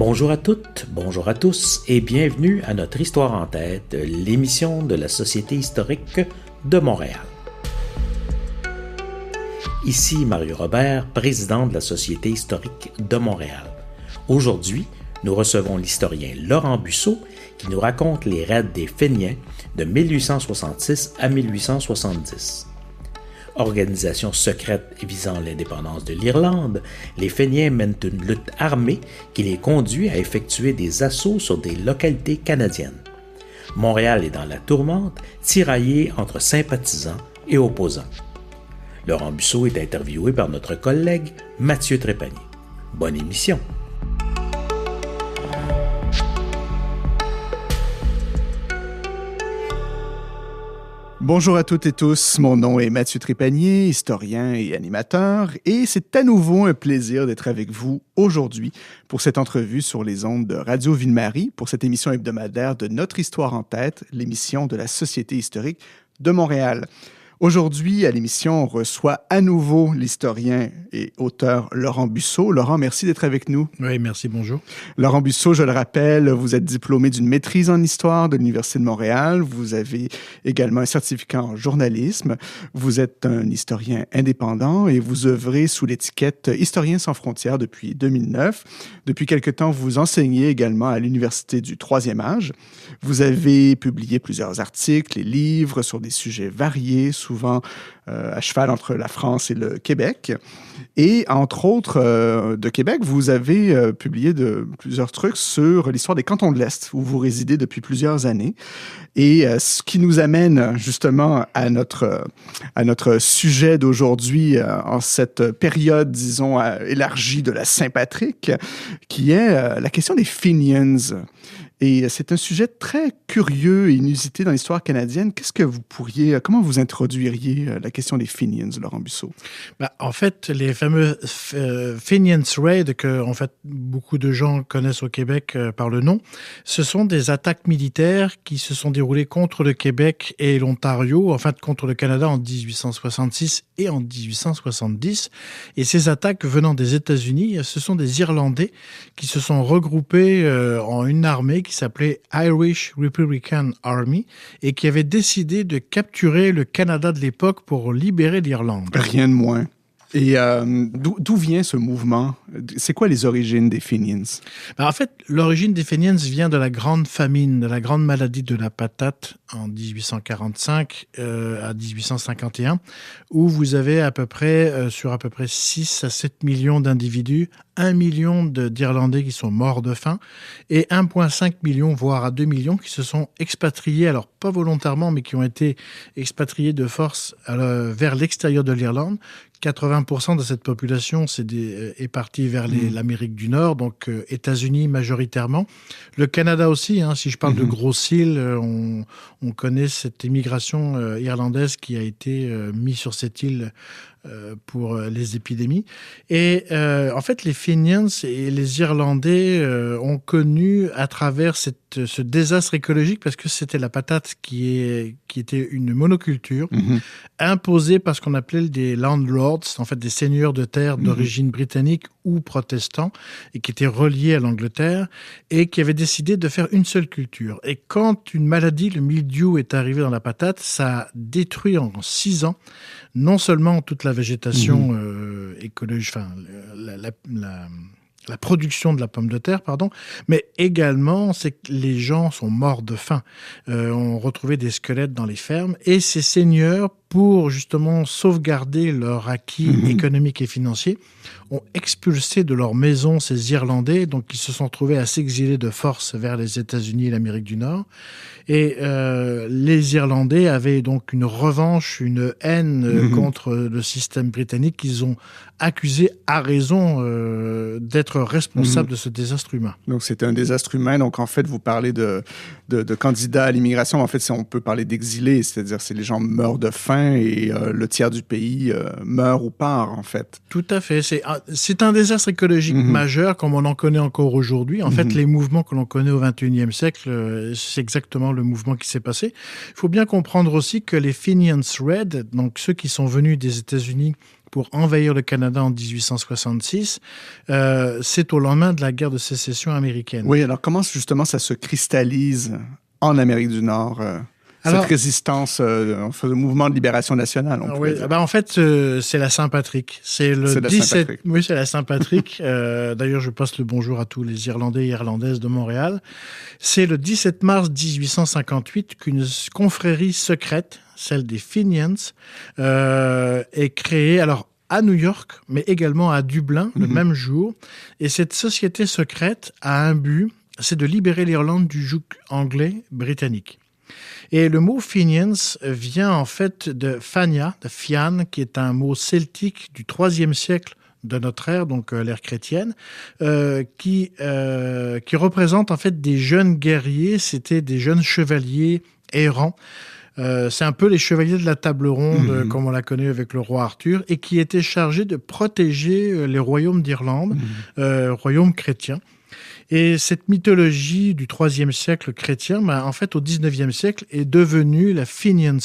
Bonjour à toutes, bonjour à tous et bienvenue à notre Histoire en tête, l'émission de la Société historique de Montréal. Ici Mario Robert, président de la Société historique de Montréal. Aujourd'hui, nous recevons l'historien Laurent Busseau qui nous raconte les raids des Féniens de 1866 à 1870. Organisation secrète visant l'indépendance de l'Irlande, les Féniens mènent une lutte armée qui les conduit à effectuer des assauts sur des localités canadiennes. Montréal est dans la tourmente, tiraillé entre sympathisants et opposants. Laurent Busseau est interviewé par notre collègue Mathieu Trépanier. Bonne émission! Bonjour à toutes et tous, mon nom est Mathieu Trépanier, historien et animateur, et c'est à nouveau un plaisir d'être avec vous aujourd'hui pour cette entrevue sur les ondes de Radio Ville-Marie pour cette émission hebdomadaire de Notre Histoire en tête, l'émission de la Société historique de Montréal. Aujourd'hui, à l'émission, on reçoit à nouveau l'historien et auteur Laurent Busseau. Laurent, merci d'être avec nous. Oui, merci, bonjour. Laurent Busseau, je le rappelle, vous êtes diplômé d'une maîtrise en histoire de l'Université de Montréal. Vous avez également un certificat en journalisme. Vous êtes un historien indépendant et vous œuvrez sous l'étiquette Historiens sans frontières depuis 2009. Depuis quelque temps, vous enseignez également à l'Université du Troisième Âge. Vous avez publié plusieurs articles et livres sur des sujets variés, souvent à cheval entre la France et le Québec. Et entre autres, de Québec, vous avez publié plusieurs trucs sur l'histoire des cantons de l'Est, où vous résidez depuis plusieurs années. Et ce qui nous amène justement à notre sujet d'aujourd'hui, en cette période, disons, élargie de la Saint-Patrick, qui est la question des Fenians. Et c'est un sujet très curieux et inusité dans l'histoire canadienne. Comment vous introduiriez la question des Fenians, Laurent Busseau? En fait, les fameux Fenians Raids, que en fait, beaucoup de gens connaissent au Québec par le nom, ce sont des attaques militaires qui se sont déroulées contre le Québec et l'Ontario, en fait contre le Canada en 1866 et en 1870. Et ces attaques venant des États-Unis, ce sont des Irlandais qui se sont regroupés en une armée qui s'appelait Irish Republican Army et qui avait décidé de capturer le Canada de l'époque pour libérer l'Irlande. Rien de moins. Et d'où vient ce mouvement? C'est quoi les origines des Fenians? En fait, l'origine des Fenians vient de la grande famine, de la grande maladie de la patate en 1845 à 1851, où vous avez sur à peu près 6 à 7 millions d'individus, 1 million d'Irlandais qui sont morts de faim et 1,5 million, voire à 2 millions qui se sont expatriés, alors pas volontairement, mais qui ont été expatriés de force vers l'extérieur de l'Irlande. 80% de cette population est partie vers l'Amérique du Nord, donc États-Unis majoritairement. Le Canada aussi, si je parle de grosses îles, on connaît cette immigration irlandaise qui a été mise sur cette île pour les épidémies. Et en fait, les Fenians et les Irlandais ont connu à travers ce désastre écologique, parce que c'était la patate qui était une monoculture imposée par ce qu'on appelait des landlords, en fait des seigneurs de terre d'origine britannique ou protestants, et qui étaient reliés à l'Angleterre, et qui avaient décidé de faire une seule culture. Et quand une maladie, le mildiou, est arrivé dans la patate, ça a détruit en 6 ans non seulement toute la végétation écologique, enfin la production de la pomme de terre, mais également c'est que les gens sont morts de faim. On retrouvait des squelettes dans les fermes, et ces seigneurs, pour justement sauvegarder leur acquis économique et financier, ont expulsé de leur maison ces Irlandais, donc ils se sont trouvés à s'exiler de force vers les États-Unis et l'Amérique du Nord. Et les Irlandais avaient donc une revanche, une haine contre le système britannique qu'ils ont accusé à raison d'être responsables de ce désastre humain. Donc c'était un désastre humain. Donc en fait, vous parlez de candidats à l'immigration. En fait, on peut parler d'exilés, c'est-à-dire c'est les gens meurent de faim fin et le tiers du pays meurt ou part, en fait. Tout à fait. C'est un désastre écologique majeur, comme on en connaît encore aujourd'hui. En fait, les mouvements que l'on connaît au XXIe siècle, c'est exactement le mouvement qui s'est passé. Il faut bien comprendre aussi que les Fenians Red, donc ceux qui sont venus des États-Unis pour envahir le Canada en 1866, c'est au lendemain de la guerre de sécession américaine. Oui, alors comment justement ça se cristallise en Amérique du Nord cette résistance, le mouvement de libération nationale, on pourrait dire. En fait, c'est la Saint-Patrick. C'est le 17. Oui, c'est la Saint-Patrick. D'ailleurs, je passe le bonjour à tous les Irlandais et Irlandaises de Montréal. C'est le 17 mars 1858 qu'une confrérie secrète, celle des Fenians, est créée. Alors, à New York, mais également à Dublin, le même jour. Et cette société secrète a un but, c'est de libérer l'Irlande du joug anglais britannique. Et le mot Fenians vient en fait de Fania, de Fian, qui est un mot celtique du IIIe siècle de notre ère, donc l'ère chrétienne, qui représente en fait des jeunes guerriers, c'était des jeunes chevaliers errants. C'est un peu les chevaliers de la table ronde, comme on la connaît avec le roi Arthur, et qui étaient chargés de protéger les royaumes d'Irlande, royaumes chrétiens. Et cette mythologie du IIIe siècle chrétien, en fait, au XIXe siècle, est devenue la Fenians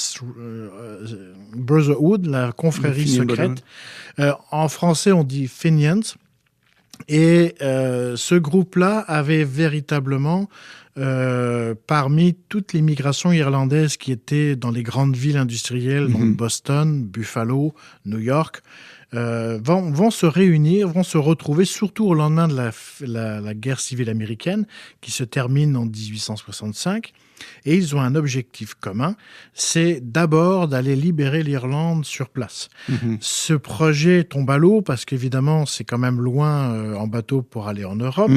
Brotherhood, la confrérie secrète. En français, on dit Fenians. Et ce groupe-là avait véritablement, parmi toutes les migrations irlandaises qui étaient dans les grandes villes industrielles, donc Boston, Buffalo, New York, vont se réunir, vont se retrouver, surtout au lendemain de la guerre civile américaine, qui se termine en 1865. Et ils ont un objectif commun, c'est d'abord d'aller libérer l'Irlande sur place. Ce projet tombe à l'eau parce qu'évidemment, c'est quand même loin en bateau pour aller en Europe.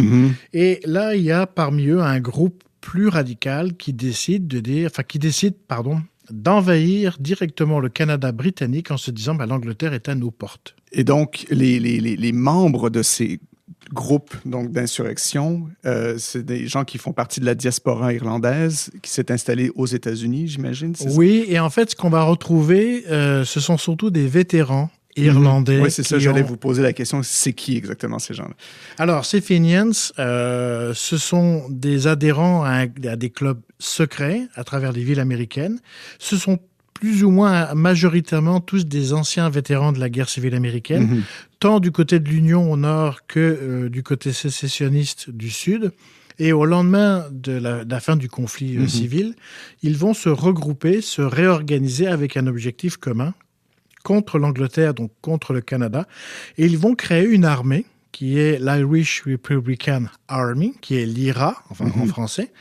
Et là, il y a parmi eux un groupe plus radical qui décide d'envahir directement le Canada britannique en se disant l'Angleterre est à nos portes. Et donc, les membres de ces groupes d'insurrection, c'est des gens qui font partie de la diaspora irlandaise qui s'est installée aux États-Unis, j'imagine, c'est ça? Oui, et en fait, ce qu'on va retrouver, ce sont surtout des vétérans irlandais. Oui, c'est ça, j'allais vous poser la question, c'est qui exactement ces gens-là? Alors, ces Fenians, ce sont des adhérents à des clubs secrets à travers les villes américaines. Ce sont plus ou moins majoritairement tous des anciens vétérans de la guerre civile américaine, tant du côté de l'Union au nord que du côté sécessionniste du sud. Et au lendemain de la fin du conflit civil, ils vont se regrouper, se réorganiser avec un objectif commun contre l'Angleterre, donc contre le Canada. Et ils vont créer une armée qui est l'Irish Republican Army, qui est l'IRA, en français.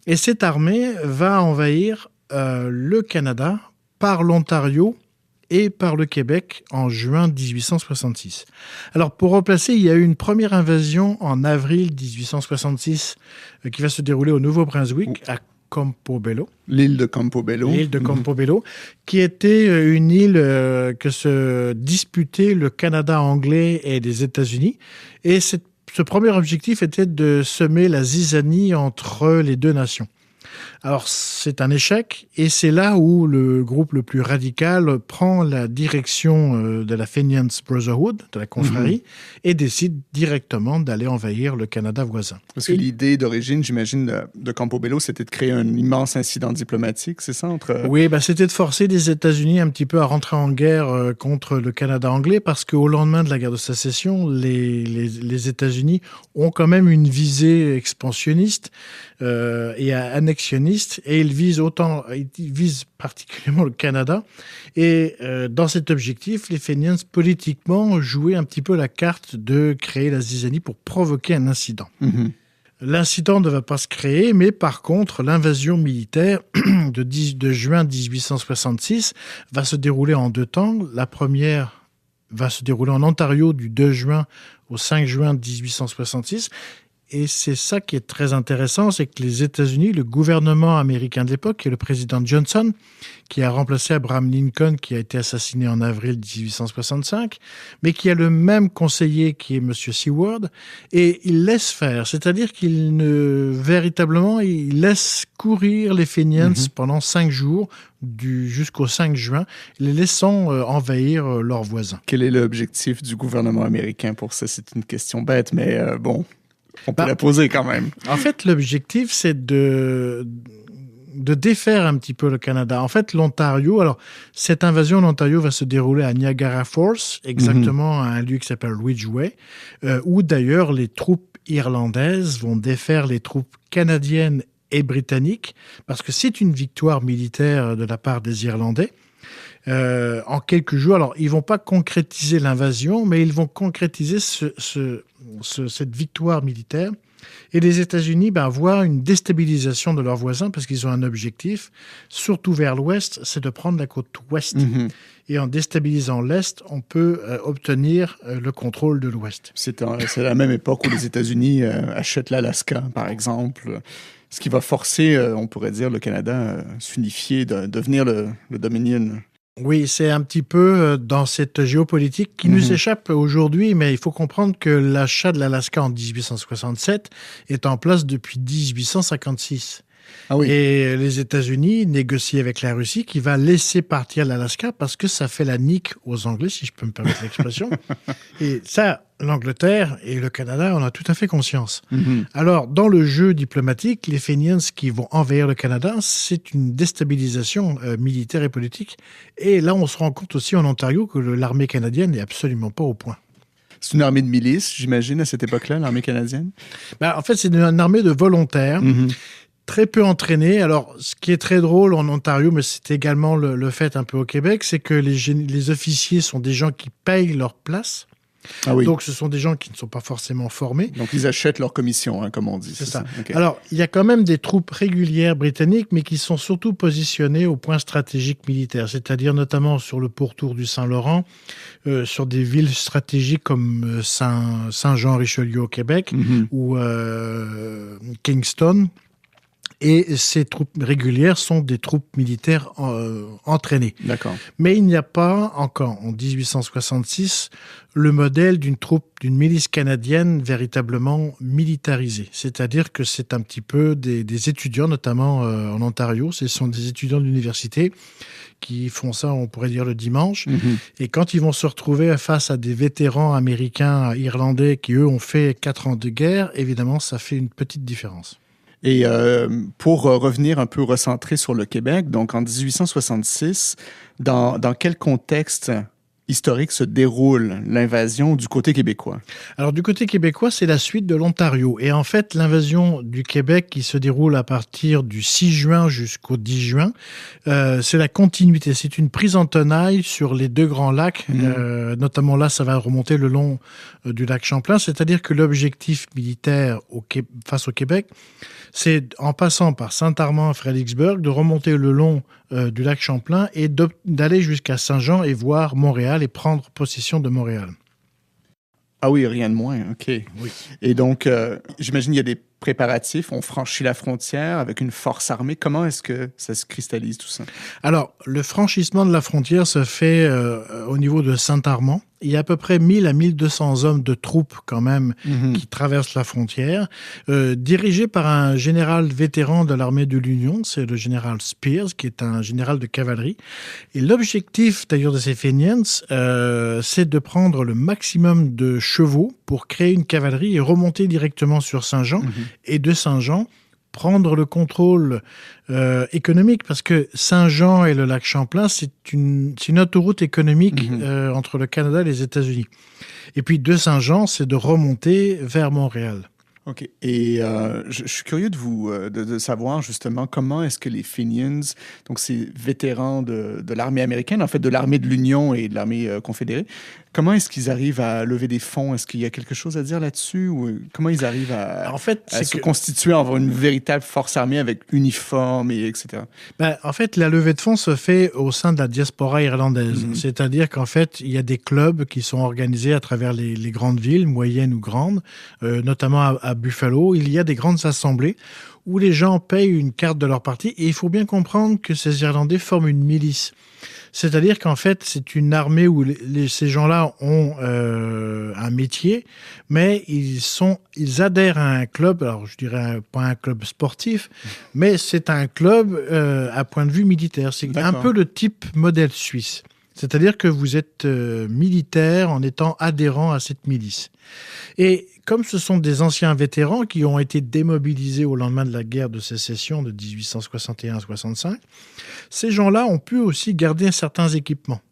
Et cette armée va envahir le Canada par l'Ontario et par le Québec en juin 1866. Alors, pour replacer, il y a eu une première invasion en avril 1866 qui va se dérouler au Nouveau-Brunswick, à Campobello. L'île de Campobello. L'île de Campobello, qui était une île que se disputaient le Canada anglais et les États-Unis. Et ce premier objectif était de semer la zizanie entre les deux nations. Alors, c'est un échec, et c'est là où le groupe le plus radical prend la direction de la Fenians Brotherhood, de la confrérie, et décide directement d'aller envahir le Canada voisin. Parce que l'idée d'origine, j'imagine, de Campobello, c'était de créer un immense incident diplomatique, c'est ça? Oui, c'était de forcer les États-Unis un petit peu à rentrer en guerre contre le Canada anglais, parce qu'au lendemain de la guerre de sécession, les États-Unis ont quand même une visée expansionniste et annexionniste, et ils visent particulièrement le Canada. Et dans cet objectif, les Fenians, politiquement, jouaient un petit peu la carte de créer la zizanie pour provoquer un incident. L'incident ne va pas se créer, mais par contre, l'invasion militaire de juin 1866 va se dérouler en deux temps. La première va se dérouler en Ontario du 2 juin au 5 juin 1866. Et c'est ça qui est très intéressant, c'est que les États-Unis, le gouvernement américain de l'époque, qui est le président Johnson, qui a remplacé Abraham Lincoln, qui a été assassiné en avril 1865, mais qui a le même conseiller qui est M. Seward, et il laisse faire, c'est-à-dire qu'il véritablement, il laisse courir les Fenians pendant 5 jours, jusqu'au 5 juin, les laissant envahir leurs voisins. Quel est l'objectif du gouvernement américain pour ça? C'est une question bête, mais bon... On peut la poser quand même. En fait, l'objectif, c'est de défaire un petit peu le Canada. En fait, l'Ontario, alors, cette invasion de l'Ontario va se dérouler à Niagara Falls, exactement à un lieu qui s'appelle Ridgeway, où d'ailleurs les troupes irlandaises vont défaire les troupes canadiennes et britanniques, parce que c'est une victoire militaire de la part des Irlandais. En quelques jours, alors ils vont pas concrétiser l'invasion, mais ils vont concrétiser cette victoire militaire. Et les États-Unis voient une déstabilisation de leurs voisins parce qu'ils ont un objectif, surtout vers l'ouest, c'est de prendre la côte ouest. Et en déstabilisant l'est, on peut obtenir le contrôle de l'ouest. C'est la même époque où les États-Unis achètent l'Alaska, par exemple. Ce qui va forcer, on pourrait dire, le Canada à s'unifier, de devenir le Dominion. Oui, c'est un petit peu dans cette géopolitique qui nous échappe aujourd'hui, mais il faut comprendre que l'achat de l'Alaska en 1867 est en place depuis 1856. Ah oui. Et les États-Unis négocient avec la Russie qui va laisser partir l'Alaska parce que ça fait la nique aux Anglais, si je peux me permettre l'expression. Et ça, l'Angleterre et le Canada en ont tout à fait conscience. Alors, dans le jeu diplomatique, les Fenians qui vont envahir le Canada, c'est une déstabilisation militaire et politique. Et là, on se rend compte aussi en Ontario que l'armée canadienne n'est absolument pas au point. C'est une armée de milices, j'imagine, à cette époque-là, l'armée canadienne? En fait, c'est une armée de volontaires. Très peu entraînés. Alors, ce qui est très drôle en Ontario, mais c'est également le fait un peu au Québec, c'est que les officiers sont des gens qui payent leur place. Ah oui. Donc, ce sont des gens qui ne sont pas forcément formés. Donc, ils achètent leur commission, comme on dit. C'est ça. Okay. Alors, il y a quand même des troupes régulières britanniques, mais qui sont surtout positionnées au point stratégique militaire, c'est-à-dire notamment sur le pourtour du Saint-Laurent, sur des villes stratégiques comme Saint-Jean-Richelieu au Québec ou Kingston. Et ces troupes régulières sont des troupes militaires entraînées. D'accord. Mais il n'y a pas encore, en 1866, le modèle d'une milice canadienne véritablement militarisée. C'est-à-dire que c'est un petit peu des étudiants, notamment en Ontario. Ce sont des étudiants de l'université qui font ça, on pourrait dire, le dimanche. Et quand ils vont se retrouver face à des vétérans américains, irlandais, qui, eux, ont fait 4 ans de guerre, évidemment, ça fait une petite différence. Et pour revenir un peu recentrer sur le Québec, donc en 1866, dans quel contexte historique se déroule l'invasion du côté québécois? Alors, du côté québécois, c'est la suite de l'Ontario. Et en fait, l'invasion du Québec qui se déroule à partir du 6 juin jusqu'au 10 juin, c'est la continuité. C'est une prise en tenaille sur les 2 grands lacs. Notamment là, ça va remonter le long du lac Champlain. C'est-à-dire que l'objectif militaire face au Québec, c'est en passant par Saint-Armand, Fredericksburg, de remonter le long du lac Champlain et d'aller jusqu'à Saint-Jean et voir Montréal et prendre possession de Montréal. Ah oui, rien de moins, OK. Oui. Et donc, j'imagine qu'il y a des préparatifs, on franchit la frontière avec une force armée. Comment est-ce que ça se cristallise tout ça? Alors, le franchissement de la frontière se fait au niveau de Saint-Armand. Il y a à peu près 1000 à 1200 hommes de troupes quand même qui traversent la frontière, dirigés par un général vétéran de l'armée de l'Union, c'est le général Spears, qui est un général de cavalerie. Et l'objectif d'ailleurs de ces Fenians, c'est de prendre le maximum de chevaux pour créer une cavalerie et remonter directement sur Saint-Jean. Et de Saint-Jean, prendre le contrôle économique, parce que Saint-Jean et le lac Champlain, c'est une autoroute économique entre le Canada et les États-Unis. Et puis de Saint-Jean, c'est de remonter vers Montréal. OK. Et je suis curieux de savoir justement comment est-ce que les Fenians, donc ces vétérans de l'armée américaine, en fait de l'armée de l'Union et de l'armée confédérée, comment est-ce qu'ils arrivent à lever des fonds? Est-ce qu'il y a quelque chose à dire là-dessus? Ou comment ils arrivent à se constituer en une véritable force armée avec uniforme, et etc.? En fait, la levée de fonds se fait au sein de la diaspora irlandaise. C'est-à-dire qu'en fait, il y a des clubs qui sont organisés à travers les grandes villes, moyennes ou grandes, notamment à Buffalo, il y a des grandes assemblées où les gens payent une carte de leur parti et il faut bien comprendre que ces Irlandais forment une milice. C'est-à-dire qu'en fait, c'est une armée où ces gens-là ont un métier, mais ils adhèrent à un club, alors je dirais pas un club sportif, mais c'est un club à point de vue militaire. C'est un peu le type modèle suisse. C'est-à-dire que vous êtes militaire en étant adhérent à cette milice. Et comme ce sont des anciens vétérans qui ont été démobilisés au lendemain de la guerre de sécession de 1861-65, ces gens-là ont pu aussi garder certains équipements.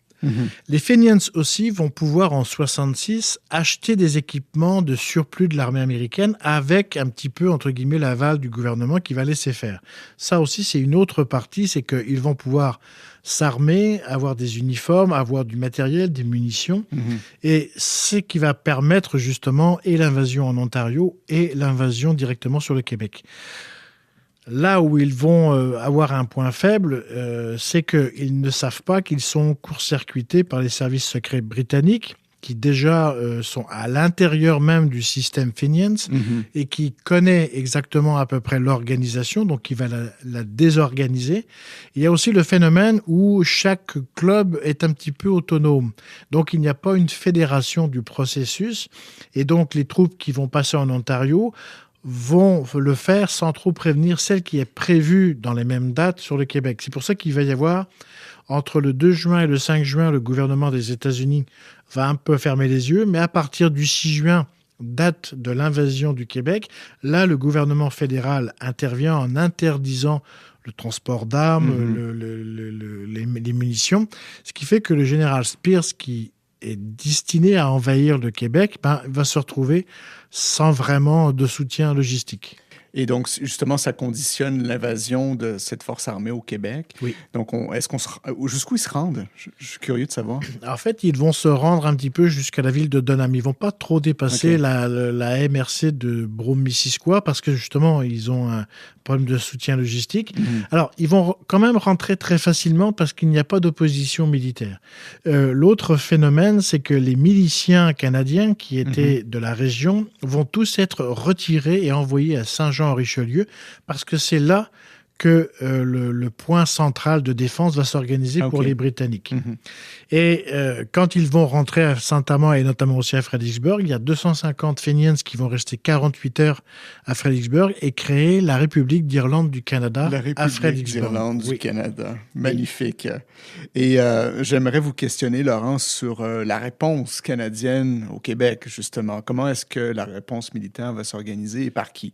Les Fenians aussi vont pouvoir en 66 acheter des équipements de surplus de l'armée américaine avec un petit peu, entre guillemets, l'aval du gouvernement qui va laisser faire. Ça aussi, c'est une autre partie, c'est qu'ils vont pouvoir s'armer, avoir des uniformes, avoir du matériel, des munitions. Et c'est ce qui va permettre justement et l'invasion en Ontario et l'invasion directement sur le Québec. Là où ils vont avoir un point faible, c'est qu'ils ne savent pas qu'ils sont court-circuités par les services secrets britanniques qui déjà sont à l'intérieur même du système Fenians et qui connaît exactement à peu près l'organisation, donc qui va la désorganiser. Il y a aussi le phénomène où chaque club est un petit peu autonome. Donc il n'y a pas une fédération du processus et donc les troupes qui vont passer en Ontario vont le faire sans trop prévenir celle qui est prévue dans les mêmes dates sur le Québec. C'est pour ça qu'il va y avoir, entre le 2 juin et le 5 juin, le gouvernement des États-Unis va un peu fermer les yeux, mais à partir du 6 juin, date de l'invasion du Québec, là, le gouvernement fédéral intervient en interdisant le transport d'armes, les munitions, ce qui fait que le général Spears, qui est destiné à envahir le Québec, va se retrouver sans vraiment de soutien logistique. Et donc, justement, ça conditionne l'invasion de cette force armée au Québec. Oui. Donc, jusqu'où ils se rendent? Je suis curieux de savoir. En fait, ils vont se rendre un petit peu jusqu'à la ville de Dunham. Ils vont pas trop dépasser la MRC de Brome-Missisquoi parce que, justement, ils ont un problème de soutien logistique. Alors, ils vont quand même rentrer très facilement parce qu'il n'y a pas d'opposition militaire. L'autre phénomène, c'est que les miliciens canadiens qui étaient de la région vont tous être retirés et envoyés à Saint-Jean-en-Richelieu parce que c'est là que le point central de défense va s'organiser pour les Britanniques. Et quand ils vont rentrer à Saint-Amand et notamment aussi à Fredericksburg, il y a 250 Fenians qui vont rester 48 heures à Fredericksburg et créer la République d'Irlande du Canada à Fredericksburg. La République d'Irlande du Canada. Magnifique. Et j'aimerais vous questionner, Laurence, sur la réponse canadienne au Québec, justement. Comment est-ce que la réponse militaire va s'organiser et par qui?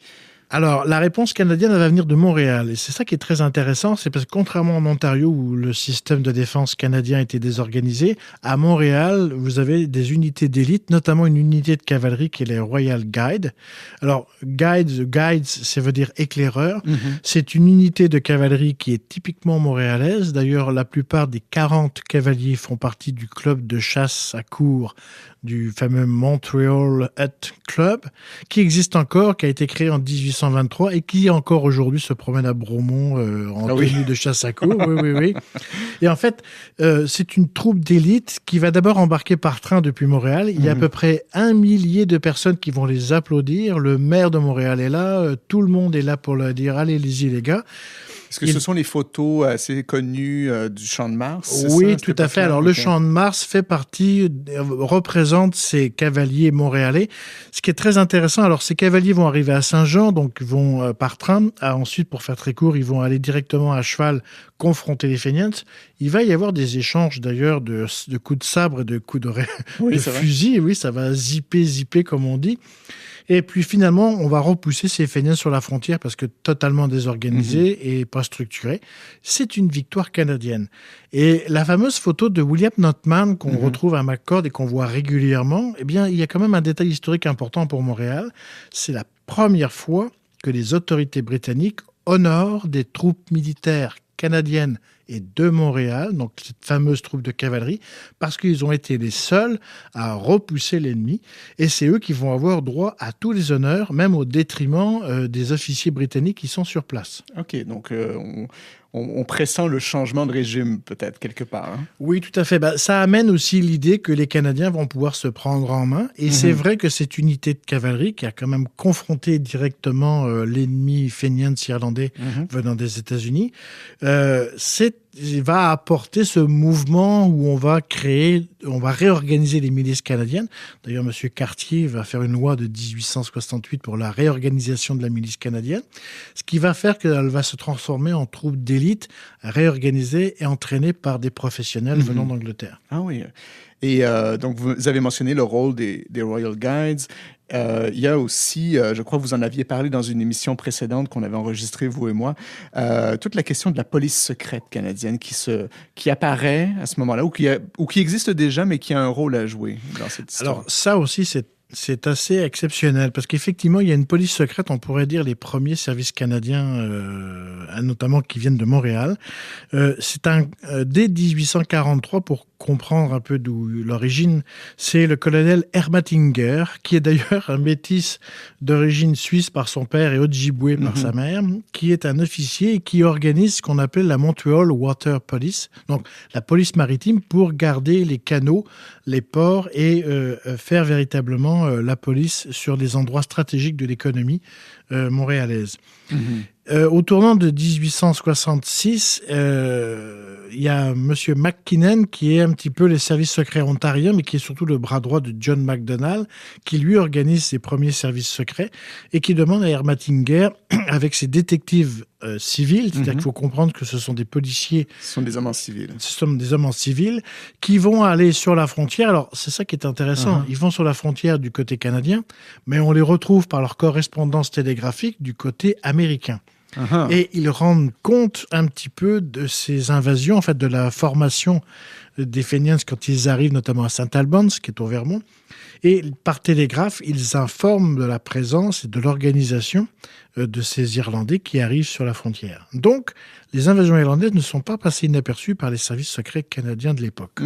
Alors, la réponse canadienne, elle va venir de Montréal. Et c'est ça qui est très intéressant, c'est parce que contrairement en Ontario, où le système de défense canadien était désorganisé, à Montréal, vous avez des unités d'élite, notamment une unité de cavalerie qui est les Royal Guides. Alors, guides, ça veut dire éclaireur. C'est une unité de cavalerie qui est typiquement montréalaise. D'ailleurs, la plupart des 40 cavaliers font partie du club de chasse à courre du fameux Montreal Hut Club, qui existe encore, qui a été créé en 1823 et qui encore aujourd'hui se promène à Bromont en tenue de chasse à courre. Oui. Et en fait, c'est une troupe d'élite qui va d'abord embarquer par train depuis Montréal. Il y a à peu près 1 millier de personnes qui vont les applaudir. Le maire de Montréal est là, tout le monde est là pour leur dire « Allez-y les gars ». Est-ce que ce sont les photos assez connues du Champ de Mars? Oui, tout à fait. Alors, le Champ de Mars représente ces cavaliers montréalais. Ce qui est très intéressant, alors ces cavaliers vont arriver à Saint-Jean, donc vont par train. Ensuite, pour faire très court, ils vont aller directement à cheval confronter les Fenians. Il va y avoir des échanges d'ailleurs de coups de sabre et de coups de fusil. Oui, ça va zipper comme on dit. Et puis finalement, on va repousser ces Fenians sur la frontière parce que totalement désorganisés et pas structurés. C'est une victoire canadienne. Et la fameuse photo de William Notman qu'on retrouve à McCord et qu'on voit régulièrement, eh bien, il y a quand même un détail historique important pour Montréal. C'est la première fois que les autorités britanniques honorent des troupes militaires canadiennes et de Montréal, donc cette fameuse troupe de cavalerie, parce qu'ils ont été les seuls à repousser l'ennemi. Et c'est eux qui vont avoir droit à tous les honneurs, même au détriment des officiers britanniques qui sont sur place. OK, donc on pressent le changement de régime, peut-être, quelque part. Hein? Oui, tout à fait. Ça amène aussi l'idée que les Canadiens vont pouvoir se prendre en main. Et c'est vrai que cette unité de cavalerie qui a quand même confronté directement l'ennemi fenians irlandais venant des États-Unis, va apporter ce mouvement où on va réorganiser les milices canadiennes. D'ailleurs, M. Cartier va faire une loi de 1868 pour la réorganisation de la milice canadienne, ce qui va faire qu'elle va se transformer en troupe d'élite réorganisée et entraînée par des professionnels venant d'Angleterre. Ah oui. Et donc, vous avez mentionné le rôle des Royal Guides. Il y a aussi, je crois que vous en aviez parlé dans une émission précédente qu'on avait enregistrée, vous et moi, toute la question de la police secrète canadienne qui apparaît à ce moment-là, ou qui existe déjà, mais qui a un rôle à jouer dans cette histoire. Alors, ça aussi, c'est assez exceptionnel parce qu'effectivement, il y a une police secrète, on pourrait dire les premiers services canadiens, notamment qui viennent de Montréal. C'est dès 1843, pour comprendre un peu d'où l'origine, c'est le colonel Ermatinger, qui est d'ailleurs un métis d'origine suisse par son père et Ojibwe par sa mère, qui est un officier et qui organise ce qu'on appelle la Montreal Water Police, donc la police maritime pour garder les canaux, les ports et faire véritablement la police sur des endroits stratégiques de l'économie montréalaise. Au tournant de 1866, il y a M. McKinnon, qui est un petit peu les services secrets ontariens, mais qui est surtout le bras droit de John Macdonald, qui lui organise ses premiers services secrets et qui demande à Ermatinger, avec ses détectives civils, c'est-à-dire qu'il faut comprendre que ce sont des policiers... Ce sont des hommes en civil. Ce sont des hommes en civil qui vont aller sur la frontière. Alors, c'est ça qui est intéressant. Ils vont sur la frontière du côté canadien, mais on les retrouve par leur correspondance télégraphique du côté américain. Et ils rendent compte un petit peu de ces invasions, en fait, de la formation des Fenians quand ils arrivent, notamment à Saint-Albans, qui est au Vermont. Et par télégraphe, ils informent de la présence et de l'organisation de ces Irlandais qui arrivent sur la frontière. Donc, les invasions irlandaises ne sont pas passées inaperçues par les services secrets canadiens de l'époque.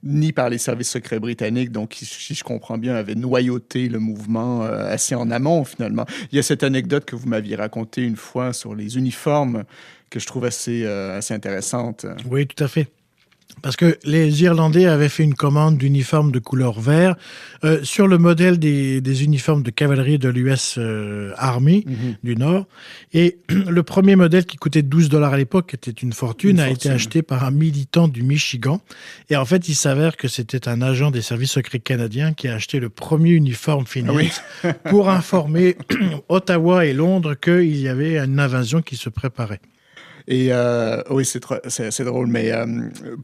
Ni par les services secrets britanniques, donc qui, si je comprends bien, avaient noyauté le mouvement assez en amont, finalement. Il y a cette anecdote que vous m'aviez racontée une fois sur les uniformes que je trouve assez intéressante. Oui, tout à fait. Parce que les Irlandais avaient fait une commande d'uniformes de couleur vert sur le modèle des uniformes de cavalerie de l'US Army du Nord. Et le premier modèle qui coûtait $12 à l'époque, qui était une fortune, a été acheté par un militant du Michigan. Et en fait, il s'avère que c'était un agent des services secrets canadiens qui a acheté le premier uniforme Fenians pour informer Ottawa et Londres qu'il y avait une invasion qui se préparait. Et oui, c'est drôle, mais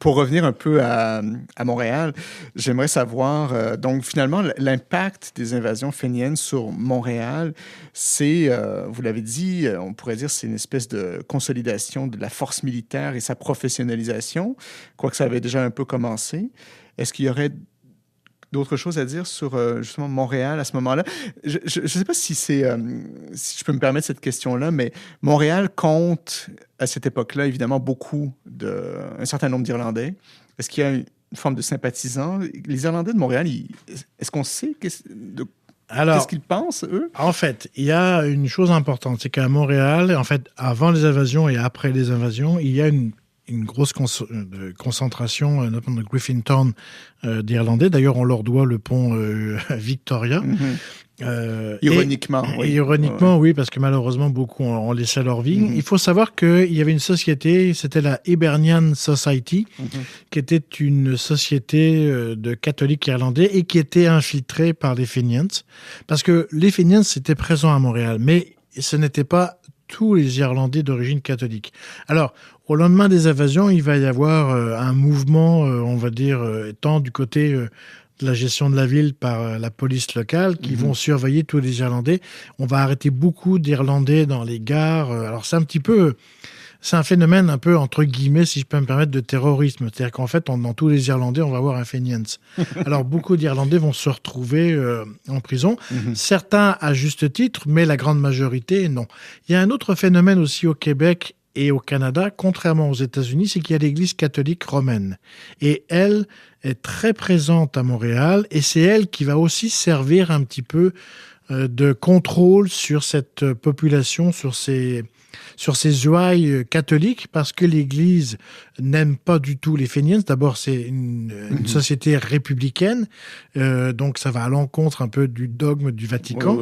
pour revenir un peu à Montréal, j'aimerais savoir, donc finalement, l'impact des invasions feniennes sur Montréal, c'est, vous l'avez dit, on pourrait dire c'est une espèce de consolidation de la force militaire et sa professionnalisation, quoique ça avait déjà un peu commencé. Est-ce qu'il y aurait d'autres choses à dire sur justement Montréal à ce moment-là? Je ne sais pas si c'est, si je peux me permettre cette question-là, mais Montréal compte à cette époque-là évidemment un certain nombre d'Irlandais. Est-ce qu'il y a une forme de sympathisants? Les Irlandais de Montréal, est-ce qu'on sait qu'est-ce qu'ils pensent, eux? En fait, il y a une chose importante, c'est qu'à Montréal, en fait, avant les invasions et après les invasions, il y a une grosse concentration, notamment de Griffintown, d'Irlandais. D'ailleurs, on leur doit le pont Victoria. Ironiquement, oui. Ironiquement, oui, parce que malheureusement, beaucoup ont laissé leur vie. Il faut savoir qu'il y avait une société, c'était la Hibernian Society, qui était une société de catholiques irlandais et qui était infiltrée par les Fenians. Parce que les Fenians étaient présents à Montréal, mais ce n'était pas tous les Irlandais d'origine catholique. Alors, au lendemain des invasions, il va y avoir un mouvement, on va dire, étant du côté de la gestion de la ville par la police locale, qui vont surveiller tous les Irlandais. On va arrêter beaucoup d'Irlandais dans les gares. Alors, c'est un phénomène un peu, entre guillemets, si je peux me permettre, de terrorisme. C'est-à-dire qu'en fait, dans tous les Irlandais, on va avoir un Fenians. Alors, beaucoup d'Irlandais vont se retrouver en prison. Certains à juste titre, mais la grande majorité, non. Il y a un autre phénomène aussi au Québec et au Canada, contrairement aux États-Unis, c'est qu'il y a l'Église catholique romaine. Et elle est très présente à Montréal, et c'est elle qui va aussi servir un petit peu de contrôle sur cette population, sur ces sur ces ouailles catholiques parce que l'Église n'aime pas du tout les Fenians. D'abord, c'est une société républicaine, donc ça va à l'encontre un peu du dogme du Vatican.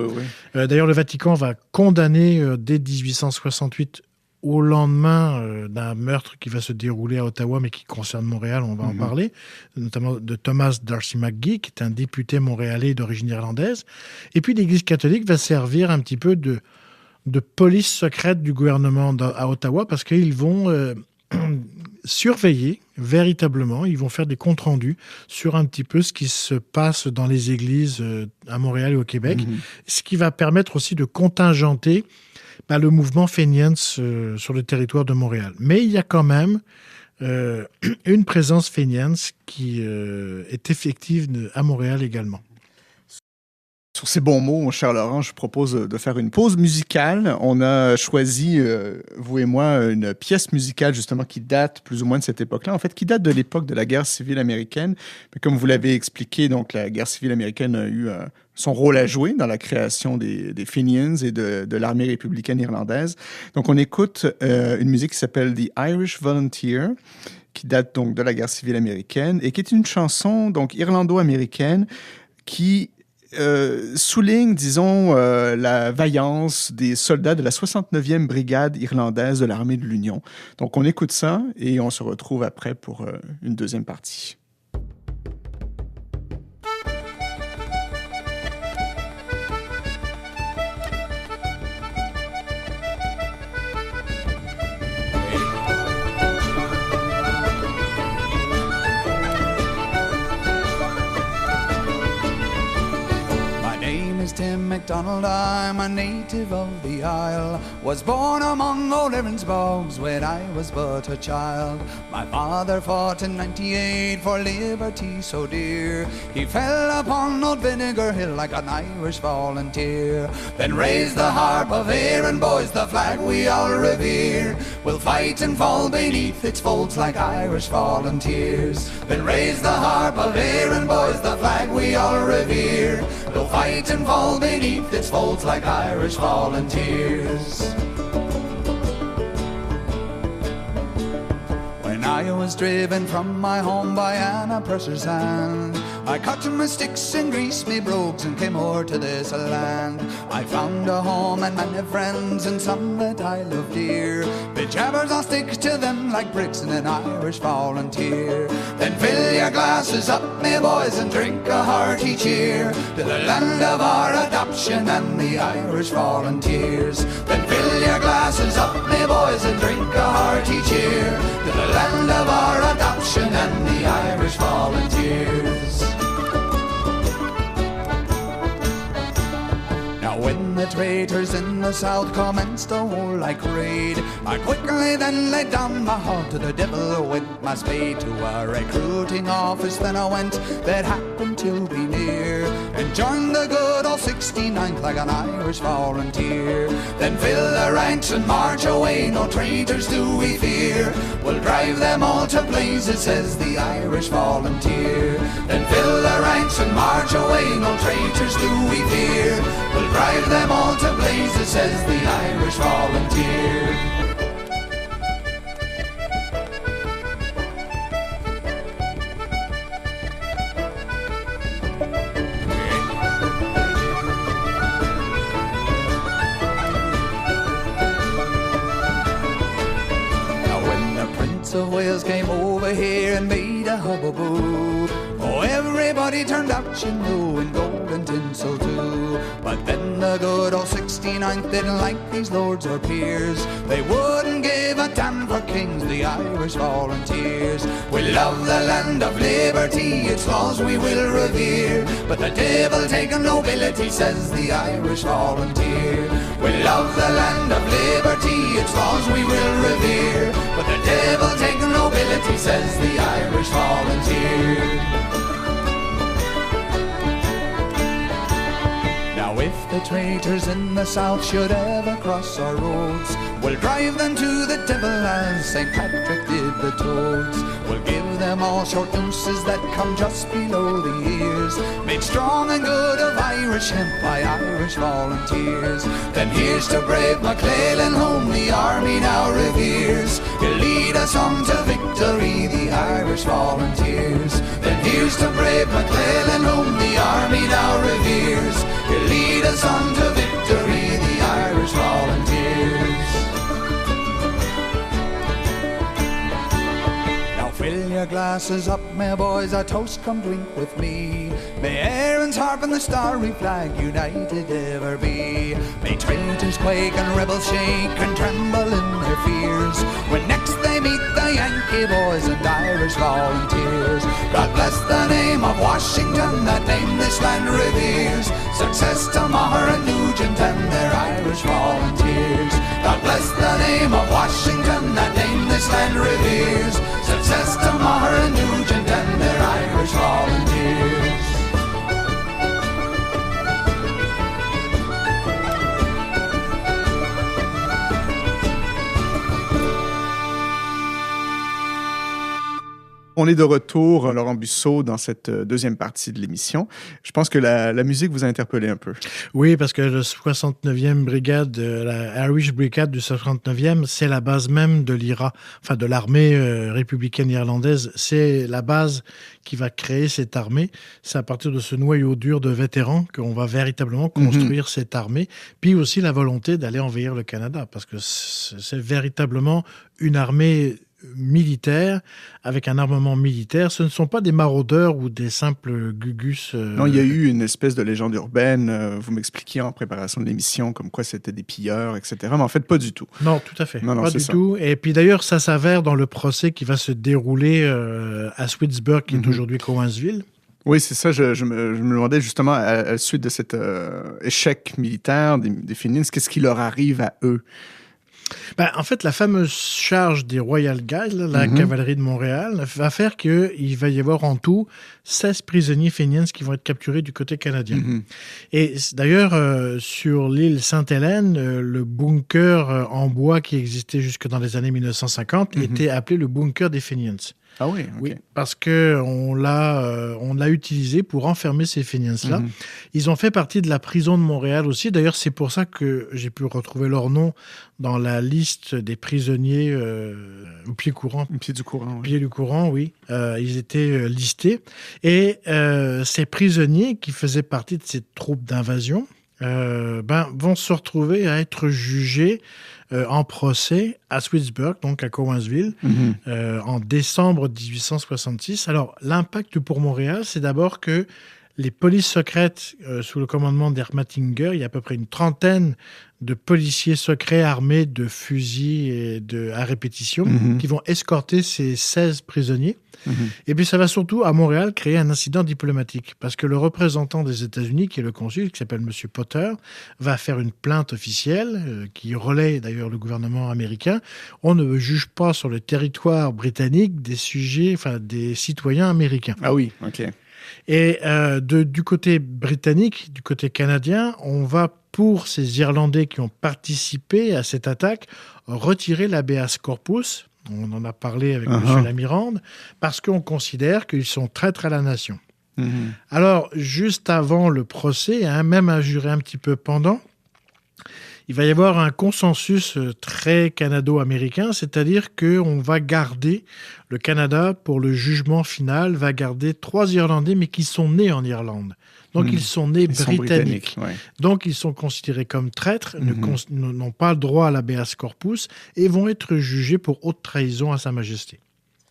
D'ailleurs, le Vatican va condamner dès 1868 au lendemain d'un meurtre qui va se dérouler à Ottawa, mais qui concerne Montréal, on va en parler, notamment de Thomas D'Arcy McGee, qui est un député montréalais d'origine irlandaise. Et puis l'Église catholique va servir un petit peu de police secrète du gouvernement à Ottawa, parce qu'ils vont surveiller véritablement, ils vont faire des comptes rendus sur un petit peu ce qui se passe dans les églises à Montréal et au Québec, ce qui va permettre aussi de contingenter le mouvement Fenians sur le territoire de Montréal. Mais il y a quand même une présence Fenians qui est effective à Montréal également. Sur ces bons mots, mon cher Laurent, je propose de faire une pause musicale. On a choisi, vous et moi, une pièce musicale justement qui date plus ou moins de cette époque-là, en fait, qui date de l'époque de la guerre civile américaine. Mais comme vous l'avez expliqué, donc la guerre civile américaine a eu son rôle à jouer dans la création des Fenians et de l'armée républicaine irlandaise. Donc on écoute une musique qui s'appelle The Irish Volunteer, qui date donc de la guerre civile américaine et qui est une chanson donc irlando-américaine qui souligne, disons, la vaillance des soldats de la 69e brigade irlandaise de l'armée de l'Union. Donc, on écoute ça et on se retrouve après pour une deuxième partie. Tim MacDonald, I'm a native of the Isle. Was born among old Erin's bogs when I was but a child. My father fought in '98 for liberty so dear. He fell upon old Vinegar Hill like an Irish volunteer. Then raise the harp of Erin, boys, the flag we all revere. We'll fight and fall beneath its folds like Irish volunteers. Then raise the harp of Erin, boys, the flag we all revere. We'll fight and fall beneath its folds like Irish volunteers. When I was driven from my home by an oppressor's hand, I cut my sticks and greased me brogues and came o'er to this land. I found a home and many friends and some that I love dear. The jabbers, I'll stick to them like bricks in an Irish volunteer. Then fill your glasses up, me boys, and drink a hearty cheer to the land of our adoption and the Irish volunteers. Then fill your glasses up, me boys, and drink a hearty cheer to the land of our adoption and the Irish volunteers. Now when the traitors in the south commenced a warlike raid, I quickly then laid down my heart to the devil with my spade. To a recruiting office then I went that happened to be near, and joined the good old 69th like an Irish volunteer. Then fill the ranks and march away, no traitors do we fear. We'll drive them all to blazes, says the Irish volunteer. Then fill the ranks and march away, no traitors do we fear. We'll drive them all to blazes, says the Irish volunteer. Of Wales came over here and made a hubbub. Oh, everybody turned out, you know, in gold and tinsel too. But then the good old 69th didn't like these lords or peers. They wouldn't give a damn for kings, the Irish volunteers. We love the land of liberty, its laws we will revere. But the devil take a nobility, says the Irish volunteer. We love the land of liberty, its laws we will revere. But the devil take a nobility, says the Irish volunteer. Now if the traitors in the south should ever cross our roads, we'll drive them to the devil as St. Patrick did the toads. We'll give them all short nooses that come just below the ears, made strong and good of Irish much hemp by Irish volunteers. Then here's to brave McClellan, whom the army now reveres. He'll lead us on to victory, the Irish volunteers. Then here's to brave McClellan, whom the army now reveres. He'll lead us on to victory, the Irish volunteers. Fill your glasses up, my boys, a toast come drink with me. May Erin's harp and the starry flag united ever be. May traitors quake and rebels shake and tremble in their fears, when next they meet the Yankee boys and Irish volunteers. God bless the name of Washington, that name this land reveres. Success to Maher and Nugent and their Irish volunteers. God bless the name of Washington, that name this land reveres. Success to Maher and Nugent and their Irish volunteers. On est de retour, Laurent Busseau, dans cette deuxième partie de l'émission. Je pense que la musique vous a interpellé un peu. Oui, parce que le 69e brigade, la Irish Brigade du 69e, c'est la base même de l'IRA, enfin de l'armée républicaine irlandaise. C'est la base qui va créer cette armée. C'est à partir de ce noyau dur de vétérans qu'on va véritablement construire cette armée. Puis aussi la volonté d'aller envahir le Canada, parce que c'est véritablement une armée militaire, avec un armement militaire. Ce ne sont pas des maraudeurs ou des simples gugus. Non, il y a eu une espèce de légende urbaine. Vous m'expliquiez en préparation de l'émission comme quoi c'était des pilleurs, etc. Mais en fait, pas du tout. Non, tout à fait. Non, pas du tout. Et puis d'ailleurs, ça s'avère dans le procès qui va se dérouler à Swedesburg, qui est aujourd'hui Cowansville. Oui, c'est ça. Je me demandais justement, à la suite de cet échec militaire des Fenians, qu'est-ce qui leur arrive à eux? En fait, la fameuse charge des Royal Guards, la cavalerie de Montréal, va faire qu'il va y avoir en tout 16 prisonniers Fenians qui vont être capturés du côté canadien. Et d'ailleurs, sur l'île Sainte-Hélène, le bunker en bois qui existait jusque dans les années 1950 était appelé le bunker des Fenians. Ah oui, ok. Oui, parce qu'on l'a utilisé pour enfermer ces Fenians-là. Ils ont fait partie de la prison de Montréal aussi. D'ailleurs, c'est pour ça que j'ai pu retrouver leur nom dans la liste des prisonniers au pied courant. Au pied du courant, oui. Pied du courant, oui. Ils étaient listés. Et ces prisonniers qui faisaient partie de ces troupes d'invasion vont se retrouver à être jugés en procès à Swedesburg, donc à Cowansville, en décembre 1866. Alors, l'impact pour Montréal, c'est d'abord que les polices secrètes, sous le commandement d'Ermatinger, il y a à peu près une trentaine de policiers secrets armés de fusils à répétition qui vont escorter ces 16 prisonniers. Et puis ça va surtout, à Montréal, créer un incident diplomatique. Parce que le représentant des États-Unis, qui est le consul, qui s'appelle M. Potter, va faire une plainte officielle, qui relaie d'ailleurs le gouvernement américain. On ne juge pas sur le territoire britannique des citoyens américains. Ah oui, ok. Et du côté britannique, du côté canadien, on va, pour ces Irlandais qui ont participé à cette attaque, retirer l'habeas corpus. On en a parlé avec M. Lamirande, parce qu'on considère qu'ils sont traîtres à la nation. Alors, juste avant le procès, même injuré un petit peu pendant, il va y avoir un consensus très canado-américain, c'est-à-dire qu'on va garder, le Canada, pour le jugement final, va garder 3 Irlandais, mais qui sont nés en Irlande. Donc, ils sont nés britanniques. Ouais. Donc, ils sont considérés comme traîtres, n'ont pas le droit à l'habeas corpus et vont être jugés pour haute trahison à Sa Majesté.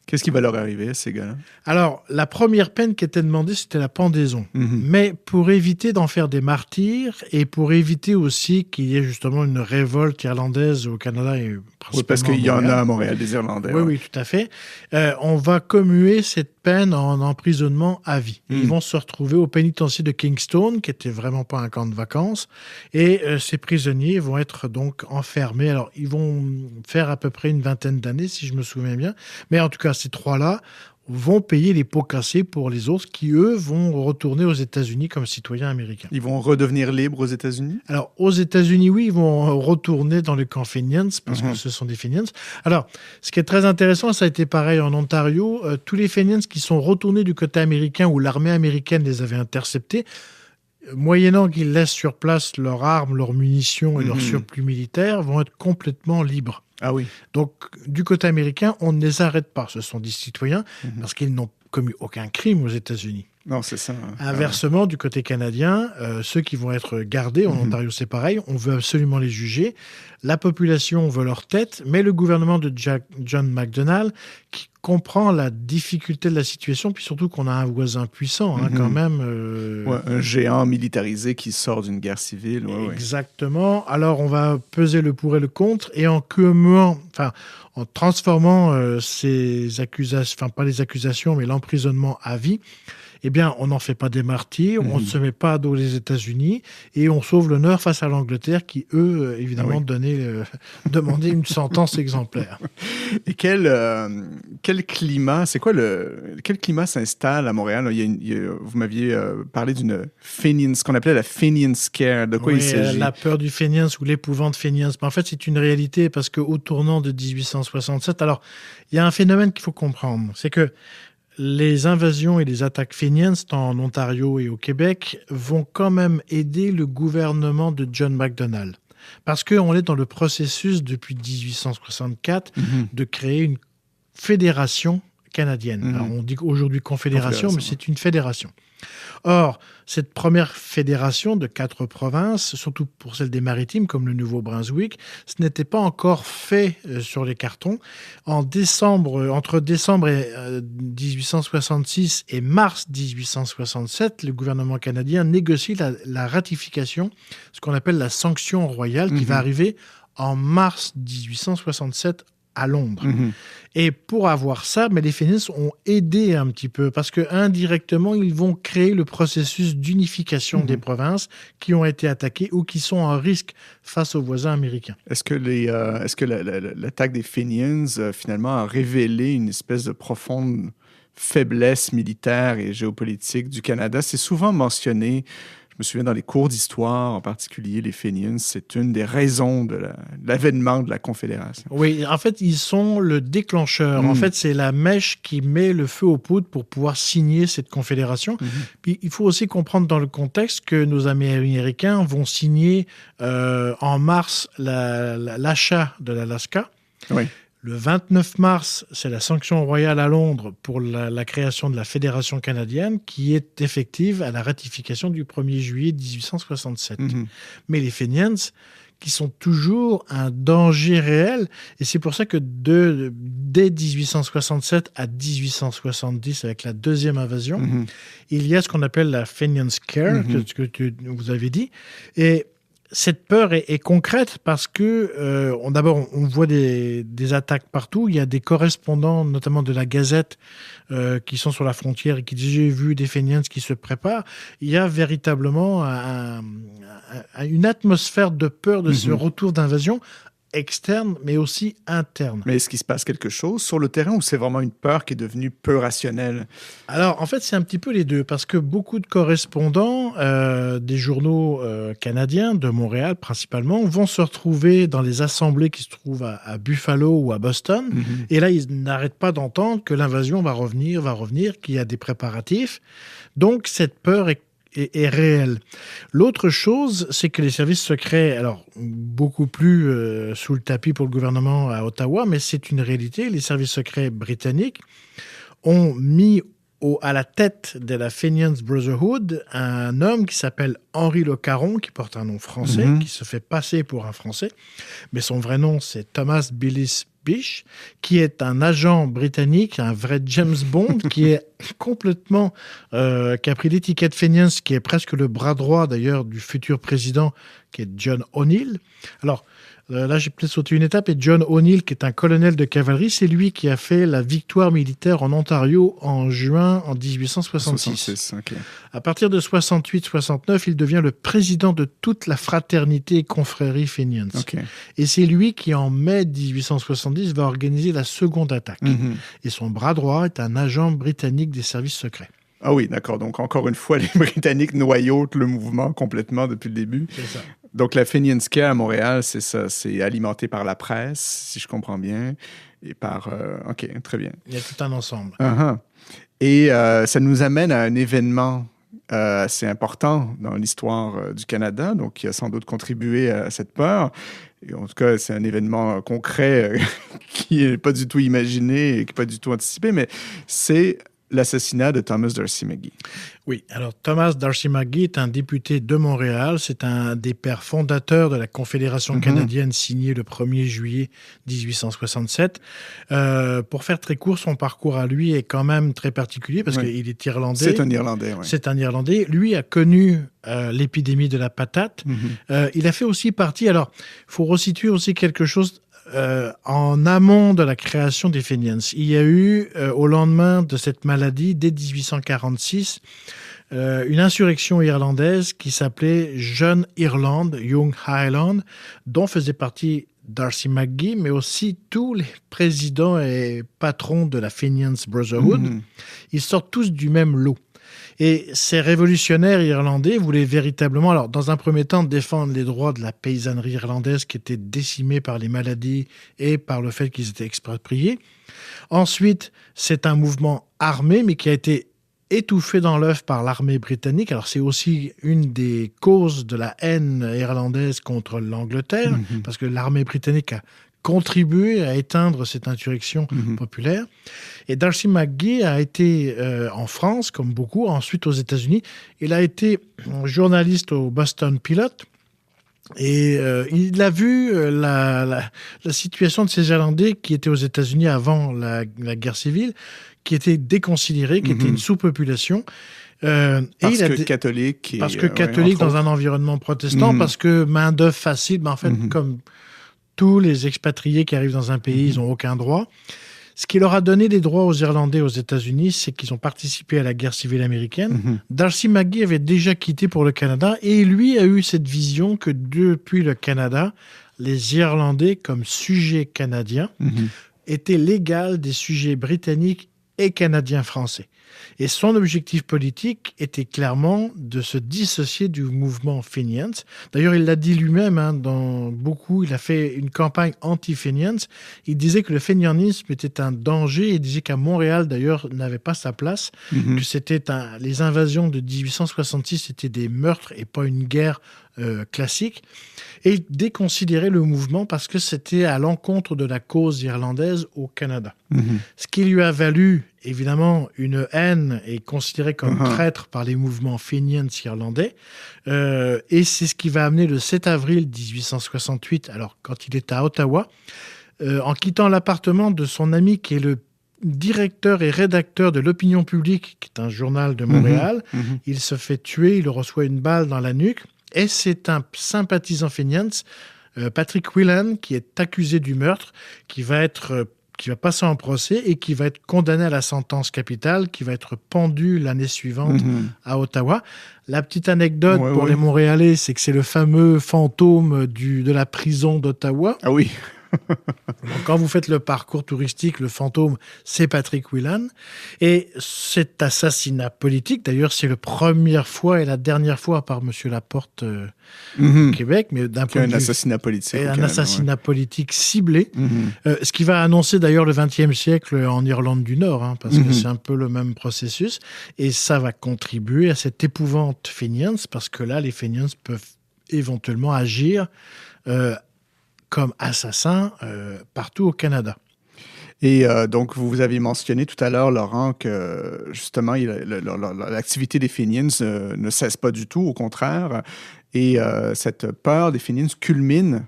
Qu'est-ce qui va leur arriver à ces gars-là? Alors, la première peine qui était demandée, c'était la pendaison. Mais pour éviter d'en faire des martyrs et pour éviter aussi qu'il y ait justement une révolte irlandaise au Canada et principalement oui, parce qu'il y en a à Montréal, des Irlandais. Oui, tout à fait. On va commuer cette peine en emprisonnement à vie. Ils vont se retrouver au pénitencier de Kingston, qui était vraiment pas un camp de vacances. Et ces prisonniers vont être donc enfermés. Alors, ils vont faire à peu près une vingtaine d'années, si je me souviens bien. Mais en tout cas, ces 3-là vont payer les pots cassés pour les autres qui, eux, vont retourner aux États-Unis comme citoyens américains. Ils vont redevenir libres aux États-Unis? Alors, aux États-Unis, oui, ils vont retourner dans le camp Fenians, parce que ce sont des Fenians. Alors, ce qui est très intéressant, ça a été pareil en Ontario. Tous les Fenians qui sont retournés du côté américain, où l'armée américaine les avait interceptés, moyennant qu'ils laissent sur place leurs armes, leurs munitions et leurs surplus militaires, vont être complètement libres. Ah oui. Donc, du côté américain, on ne les arrête pas. Ce sont des citoyens parce qu'ils n'ont commis aucun crime aux États-Unis. Non, c'est ça. Inversement, du côté canadien, ceux qui vont être gardés, en Ontario c'est pareil, on veut absolument les juger. La population veut leur tête, mais le gouvernement de John Macdonald, qui comprend la difficulté de la situation, puis surtout qu'on a un voisin puissant, quand même. Un géant militarisé qui sort d'une guerre civile. Exactement. Alors, on va peser le pour et le contre, et en transformant ces accusations, enfin pas les accusations, mais l'emprisonnement à vie, eh bien, on n'en fait pas des martyrs, on ne se met pas à dos les États-Unis et on sauve l'honneur face à l'Angleterre qui, eux, évidemment, demandaient une sentence exemplaire. Et quel climat, quel climat s'installe à Montréal? Vous m'aviez parlé d'une Fenian, ce qu'on appelait la Fenian Scare. De quoi il s'agit? La peur du Fenians ou l'épouvante Fenians. Mais en fait, c'est une réalité parce qu'au tournant de 1867, alors, il y a un phénomène qu'il faut comprendre, c'est que les invasions et les attaques Fenians, tant en Ontario et au Québec, vont quand même aider le gouvernement de John Macdonald. Parce qu'on est dans le processus, depuis 1864, de créer une fédération canadienne. Alors, on dit aujourd'hui confédération, mais c'est une fédération. Or, cette première fédération de 4 provinces, surtout pour celles des maritimes comme le Nouveau-Brunswick, ce n'était pas encore fait sur les cartons. Entre décembre 1866 et mars 1867, le gouvernement canadien négocie la ratification, ce qu'on appelle la sanction royale, qui va arriver en mars 1867 à Londres. Et pour avoir ça, mais les féministes ont aidé un petit peu parce que indirectement, ils vont créer le processus d'unification des provinces qui ont été attaquées ou qui sont en risque face aux voisins américains. Est-ce que l'attaque des Fenians finalement a révélé une espèce de profonde faiblesse militaire et géopolitique du Canada? C'est souvent mentionné. Je me souviens dans les cours d'histoire, en particulier les Fenians, c'est une des raisons de l'avènement de la Confédération. Oui, en fait, ils sont le déclencheur. En fait, c'est la mèche qui met le feu aux poudres pour pouvoir signer cette Confédération. Puis, il faut aussi comprendre dans le contexte que nos Américains vont signer en mars l'achat de l'Alaska. Oui. Le 29 mars, c'est la sanction royale à Londres pour la création de la Fédération canadienne qui est effective à la ratification du 1er juillet 1867. Mais les Fenians, qui sont toujours un danger réel, et c'est pour ça que dès 1867 à 1870, avec la deuxième invasion, il y a ce qu'on appelle la Fenian Scare, que vous avez dit, et cette peur est concrète parce que, d'abord, on voit des attaques partout. Il y a des correspondants, notamment de la Gazette, qui sont sur la frontière et qui disent « J'ai vu des Fenians qui se préparent ». Il y a véritablement une atmosphère de peur de ce retour d'invasion externe, mais aussi interne. Mais est-ce qu'il se passe quelque chose sur le terrain ou c'est vraiment une peur qui est devenue peu rationnelle? Alors, en fait, c'est un petit peu les deux, parce que beaucoup de correspondants des journaux canadiens, de Montréal principalement, vont se retrouver dans les assemblées qui se trouvent à Buffalo ou à Boston, et là, ils n'arrêtent pas d'entendre que l'invasion va revenir, qu'il y a des préparatifs. Donc, cette peur est réel. L'autre chose, c'est que les services secrets, alors beaucoup plus sous le tapis pour le gouvernement à Ottawa, mais c'est une réalité, les services secrets britanniques ont mis à la tête de la Fenians Brotherhood un homme qui s'appelle Henri Le Caron, qui porte un nom français, qui se fait passer pour un Français, mais son vrai nom, c'est Thomas Billis Bish, qui est un agent britannique, un vrai James Bond, qui est complètement, qui a pris l'étiquette Fenians, qui est presque le bras droit d'ailleurs du futur président, qui est John O'Neill. Alors, là, j'ai peut-être sauté une étape, et John O'Neill, qui est un colonel de cavalerie, c'est lui qui a fait la victoire militaire en Ontario en juin en 1866. Okay. À partir de 68-69, il devient le président de toute la fraternité et confrérie Fenians. Okay. Et c'est lui qui, en mai 1870, va organiser la seconde attaque. Et son bras droit est un agent britannique des services secrets. Ah oui, d'accord. Donc, encore une fois, les Britanniques noyautent le mouvement complètement depuis le début. C'est ça. Donc, la Fenian Scare à Montréal, c'est ça. C'est alimenté par la presse, si je comprends bien, et par... OK, très bien. Il y a tout un ensemble. Et ça nous amène à un événement assez important dans l'histoire du Canada, donc qui a sans doute contribué à cette peur. Et en tout cas, c'est un événement concret qui n'est pas du tout imaginé et qui n'est pas du tout anticipé, mais c'est l'assassinat de Thomas D'Arcy McGee. Oui, alors Thomas D'Arcy McGee est un député de Montréal. C'est un des pères fondateurs de la Confédération canadienne signée le 1er juillet 1867. Pour faire très court, son parcours à lui est quand même très particulier parce qu'il est irlandais. C'est un Irlandais, oui. C'est un Irlandais. Lui a connu l'épidémie de la patate. Il a fait aussi partie... Alors, il faut resituer aussi quelque chose... en amont de la création des Fenians. Il y a eu, au lendemain de cette maladie, dès 1846, une insurrection irlandaise qui s'appelait Jeune Irlande, Young Ireland, dont faisait partie D'Arcy McGee, mais aussi tous les présidents et patrons de la Fenians Brotherhood. Ils sortent tous du même lot. Et ces révolutionnaires irlandais voulaient véritablement, alors dans un premier temps, défendre les droits de la paysannerie irlandaise qui était décimée par les maladies et par le fait qu'ils étaient expropriés. Ensuite, c'est un mouvement armé, mais qui a été étouffé dans l'œuf par l'armée britannique. Alors c'est aussi une des causes de la haine irlandaise contre l'Angleterre, parce que l'armée britannique a contribué à éteindre cette insurrection populaire. Et D'Arcy McGee a été en France, comme beaucoup, ensuite aux États-Unis. Il a été journaliste au Boston Pilot. Et il a vu la situation de ces Irlandais qui étaient aux États-Unis avant la guerre civile, qui étaient déconsidérés, qui étaient une sous-population. Parce que catholique. Parce que catholique dans un environnement protestant, parce que main-d'œuvre facile, mais en fait, comme tous les expatriés qui arrivent dans un pays, ils n'ont aucun droit. Ce qui leur a donné des droits aux Irlandais aux États-Unis, c'est qu'ils ont participé à la guerre civile américaine. D'Arcy McGee avait déjà quitté pour le Canada et lui a eu cette vision que depuis le Canada, les Irlandais, comme sujets canadiens, étaient l'égal des sujets britanniques et canadiens français. Et son objectif politique était clairement de se dissocier du mouvement Fenians. D'ailleurs, il l'a dit lui-même, il a fait une campagne anti-Fenians. Il disait que le fénianisme était un danger. Il disait qu'à Montréal, d'ailleurs, n'avait pas sa place, que c'était les invasions de 1866, c'était des meurtres et pas une guerre classique. Et il déconsidérait le mouvement parce que c'était à l'encontre de la cause irlandaise au Canada. Ce qui lui a valu, évidemment, une haine et considéré comme traître par les mouvements Fenians irlandais. Et c'est ce qui va amener le 7 avril 1868, alors quand il est à Ottawa, en quittant l'appartement de son ami qui est le directeur et rédacteur de l'Opinion publique, qui est un journal de Montréal. Il se fait tuer, il reçoit une balle dans la nuque. Et c'est un sympathisant Fenians, Patrick Whelan, qui est accusé du meurtre, qui va passer en procès et qui va être condamné à la sentence capitale, qui va être pendu l'année suivante à Ottawa. La petite anecdote pour les Montréalais, c'est que c'est le fameux fantôme de la prison d'Ottawa. Ah oui. Donc, quand vous faites le parcours touristique, le fantôme, c'est Patrick Whelan. Et cet assassinat politique, d'ailleurs, c'est la première fois et la dernière fois, par M. Laporte au Québec, mais d'un point de vue... assassinat politique. Un assassinat politique ciblé. Ce qui va annoncer d'ailleurs le XXe siècle en Irlande du Nord, parce que c'est un peu le même processus. Et ça va contribuer à cette épouvante Fenians, parce que là, les Fenians peuvent éventuellement agir comme assassin partout au Canada. Et donc, vous avez mentionné tout à l'heure, Laurent, que justement, l'activité des Fenians ne cesse pas du tout, au contraire. Et cette peur des Fenians culmine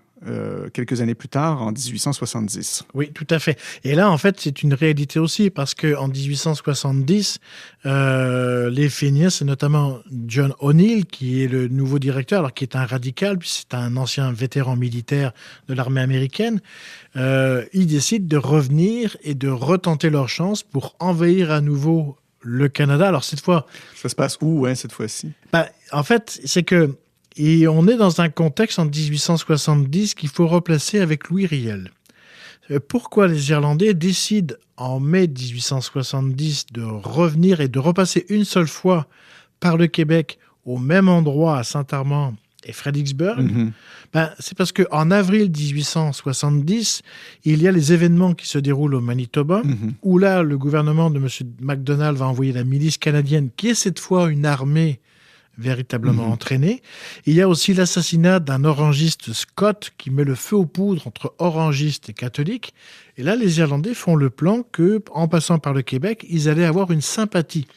quelques années plus tard, en 1870. Oui, tout à fait. Et là, en fait, c'est une réalité aussi, parce qu'en 1870, les Fenians, c'est notamment John O'Neill, qui est le nouveau directeur, alors qui est un radical, puis c'est un ancien vétéran militaire de l'armée américaine, ils décident de revenir et de retenter leur chance pour envahir à nouveau le Canada. Alors cette fois... Ça se passe où, cette fois-ci? En fait, c'est que... Et on est dans un contexte en 1870 qu'il faut replacer avec Louis Riel. Pourquoi les Irlandais décident en mai 1870 de revenir et de repasser une seule fois par le Québec au même endroit à Saint-Armand et Fredericksburg? C'est parce qu'en avril 1870, il y a les événements qui se déroulent au Manitoba, où là, le gouvernement de M. MacDonald va envoyer la milice canadienne, qui est cette fois une armée véritablement entraînés. Il y a aussi l'assassinat d'un orangiste Scott qui met le feu aux poudres entre orangistes et catholiques. Et là, les Irlandais font le plan que, en passant par le Québec, ils allaient avoir une sympathie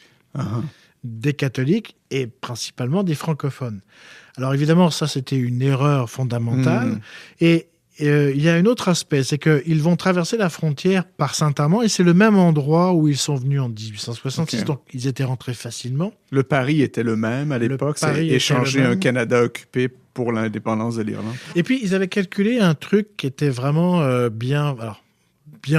des catholiques et principalement des francophones. Alors évidemment, ça, c'était une erreur fondamentale. Et il y a un autre aspect, c'est qu'ils vont traverser la frontière par Saint-Amand et c'est le même endroit où ils sont venus en 1866, donc ils étaient rentrés facilement. Le pari était le même à l'époque, c'est échanger un Canada occupé pour l'indépendance de l'Irlande. Et puis, ils avaient calculé un truc qui était vraiment bien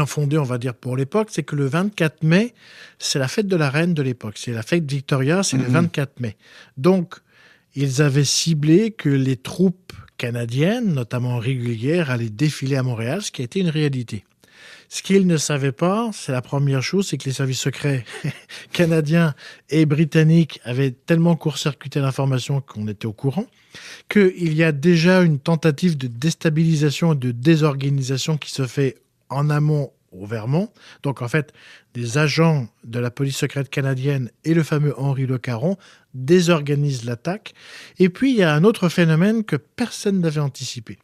fondé, on va dire, pour l'époque, c'est que le 24 mai, c'est la fête de la reine de l'époque. C'est la fête Victoria, c'est le 24 mai. Donc, ils avaient ciblé que les troupes canadiennes, notamment régulières, allaient défiler à Montréal, ce qui a été une réalité. Ce qu'ils ne savaient pas, c'est la première chose, c'est que les services secrets canadiens et britanniques avaient tellement court-circuité l'information qu'on était au courant, qu'il y a déjà une tentative de déstabilisation et de désorganisation qui se fait en amont au Vermont. Donc, en fait, des agents de la police secrète canadienne et le fameux Henri Le Caron désorganisent l'attaque. Et puis, il y a un autre phénomène que personne n'avait anticipé.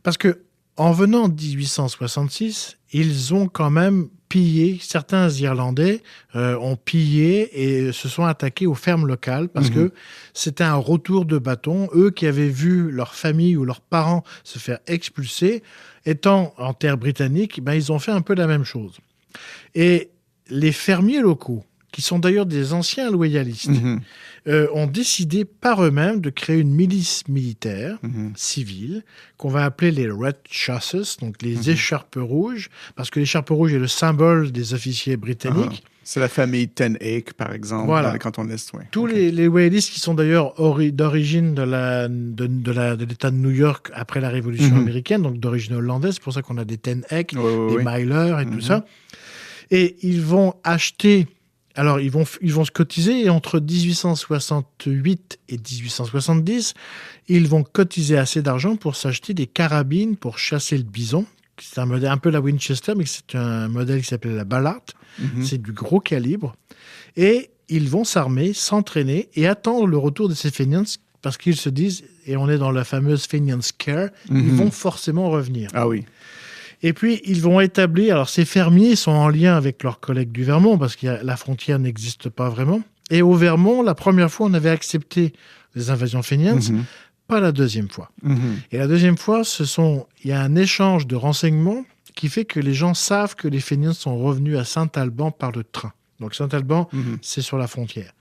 Parce que, en venant en 1866, ils ont quand même pillé, certains Irlandais ont pillé et se sont attaqués aux fermes locales parce que c'était un retour de bâton. Eux qui avaient vu leur famille ou leurs parents se faire expulser, étant en terre britannique, ils ont fait un peu la même chose. Et les fermiers locaux, qui sont d'ailleurs des anciens loyalistes, ont décidé par eux-mêmes de créer une milice militaire civile qu'on va appeler les Red Chasses, donc les écharpes rouges, parce que l'écharpe rouge est le symbole des officiers britanniques. C'est la famille Ten Eyck, par exemple, dans les cantons de l'Est. Tous les loyalistes qui sont d'ailleurs d'origine de l'État de New York après la Révolution américaine, donc d'origine hollandaise, c'est pour ça qu'on a des Ten Eyck, des Myler et tout ça. Et ils vont acheter... Alors, ils vont se cotiser et entre 1868 et 1870, ils vont cotiser assez d'argent pour s'acheter des carabines pour chasser le bison. C'est un modèle un peu la Winchester, mais c'est un modèle qui s'appelle la Ballard. C'est du gros calibre. Et ils vont s'armer, s'entraîner et attendre le retour de ces Fenians parce qu'ils se disent, et on est dans la fameuse Fenian Scare, ils vont forcément revenir. Ah oui. Et puis, ils vont établir... Alors, ces fermiers sont en lien avec leurs collègues du Vermont parce que la frontière n'existe pas vraiment. Et au Vermont, la première fois, on avait accepté les invasions Fenians, pas la deuxième fois. Et la deuxième fois, il y a un échange de renseignements qui fait que les gens savent que les Fenians sont revenus à Saint-Alban par le train. Donc, Saint-Alban, c'est sur la frontière.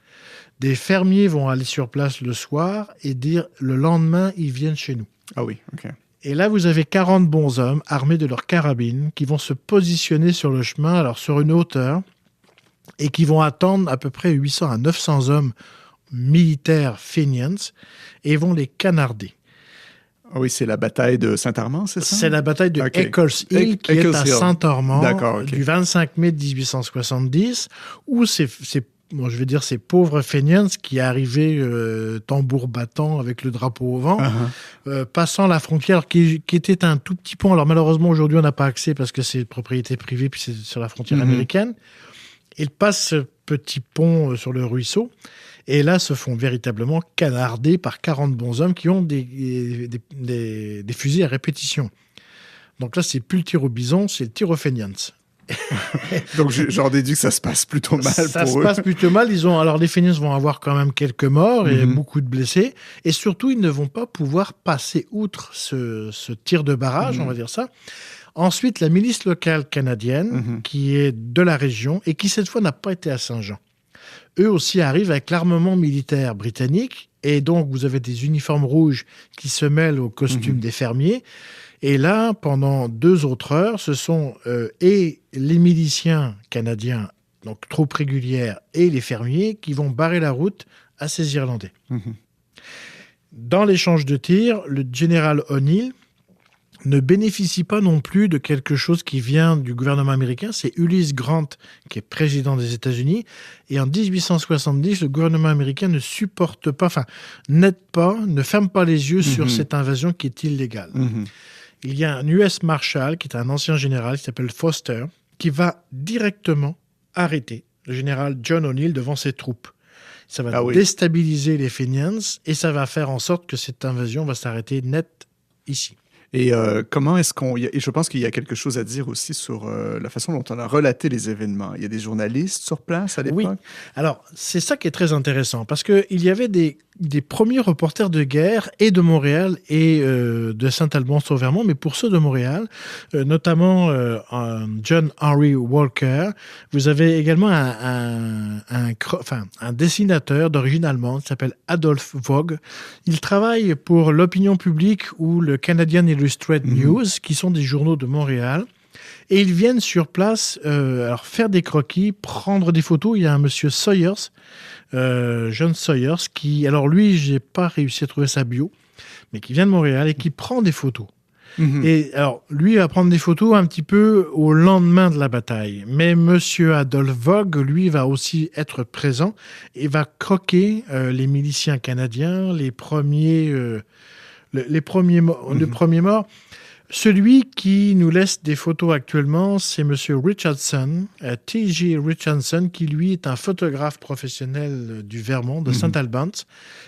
Des fermiers vont aller sur place le soir et dire le lendemain, ils viennent chez nous. Ah oui, OK. Et là, vous avez 40 bonshommes armés de leurs carabines qui vont se positionner sur le chemin, alors sur une hauteur, et qui vont attendre à peu près 800 à 900 hommes militaires Fenians et vont les canarder. Ah oui, c'est la bataille de Saint-Armand, c'est ça? C'est la bataille de Eccles Hill qui est à Saint-Armand du 25 mai 1870, où je vais dire ces pauvres Fenians qui arrivaient tambour battant avec le drapeau au vent, passant la frontière qui était un tout petit pont. Alors malheureusement aujourd'hui on n'a pas accès parce que c'est propriété privée puis c'est sur la frontière américaine. Ils passent ce petit pont sur le ruisseau et là se font véritablement canarder par 40 bonshommes qui ont des fusils à répétition. Donc là c'est plus le tir au bison, c'est le tir aux Fenians. Donc j'en déduis que ça se passe plutôt mal pour eux. Ça se passe plutôt mal. Alors les Fenians vont avoir quand même quelques morts et beaucoup de blessés. Et surtout, ils ne vont pas pouvoir passer outre ce tir de barrage, on va dire ça. Ensuite, la milice locale canadienne, qui est de la région et qui cette fois n'a pas été à Saint-Jean. Eux aussi arrivent avec l'armement militaire britannique. Et donc, vous avez des uniformes rouges qui se mêlent aux costumes des fermiers. Et là, pendant 2 autres heures, ce sont et les miliciens canadiens, donc troupes régulières, et les fermiers qui vont barrer la route à ces Irlandais. Dans l'échange de tirs, le général O'Neill ne bénéficie pas non plus de quelque chose qui vient du gouvernement américain. C'est Ulysses Grant qui est président des États-Unis. Et en 1870, le gouvernement américain ne supporte pas, ne ferme pas les yeux sur cette invasion qui est illégale. Il y a un US Marshal, qui est un ancien général, qui s'appelle Foster, qui va directement arrêter le général John O'Neill devant ses troupes. Ça va déstabiliser les Fenians et ça va faire en sorte que cette invasion va s'arrêter net ici. Et comment est-ce qu'on... Et je pense qu'il y a quelque chose à dire aussi sur la façon dont on a relaté les événements. Il y a des journalistes sur place à l'époque? Oui. Alors, c'est ça qui est très intéressant, parce qu'il y avait des premiers reporters de guerre, et de Montréal, et de Saint-Alban-sur-Vermont, mais pour ceux de Montréal, notamment John Henry Walker. Vous avez également un dessinateur d'origine allemande qui s'appelle Adolf Vogt. Il travaille pour l'Opinion publique ou le Canadian Illustrated News, qui sont des journaux de Montréal. Et ils viennent sur place alors faire des croquis, prendre des photos. Il y a un monsieur Sawyers, John Sawyers, qui... Alors lui, j'ai pas réussi à trouver sa bio, mais qui vient de Montréal et qui prend des photos. Et alors, lui va prendre des photos un petit peu au lendemain de la bataille. Mais monsieur Adolf Vogt, lui, va aussi être présent et va croquer les miliciens canadiens, les premiers morts. Celui qui nous laisse des photos actuellement, c'est monsieur Richardson, T.J. Richardson, qui lui est un photographe professionnel du Vermont, de Saint-Albans,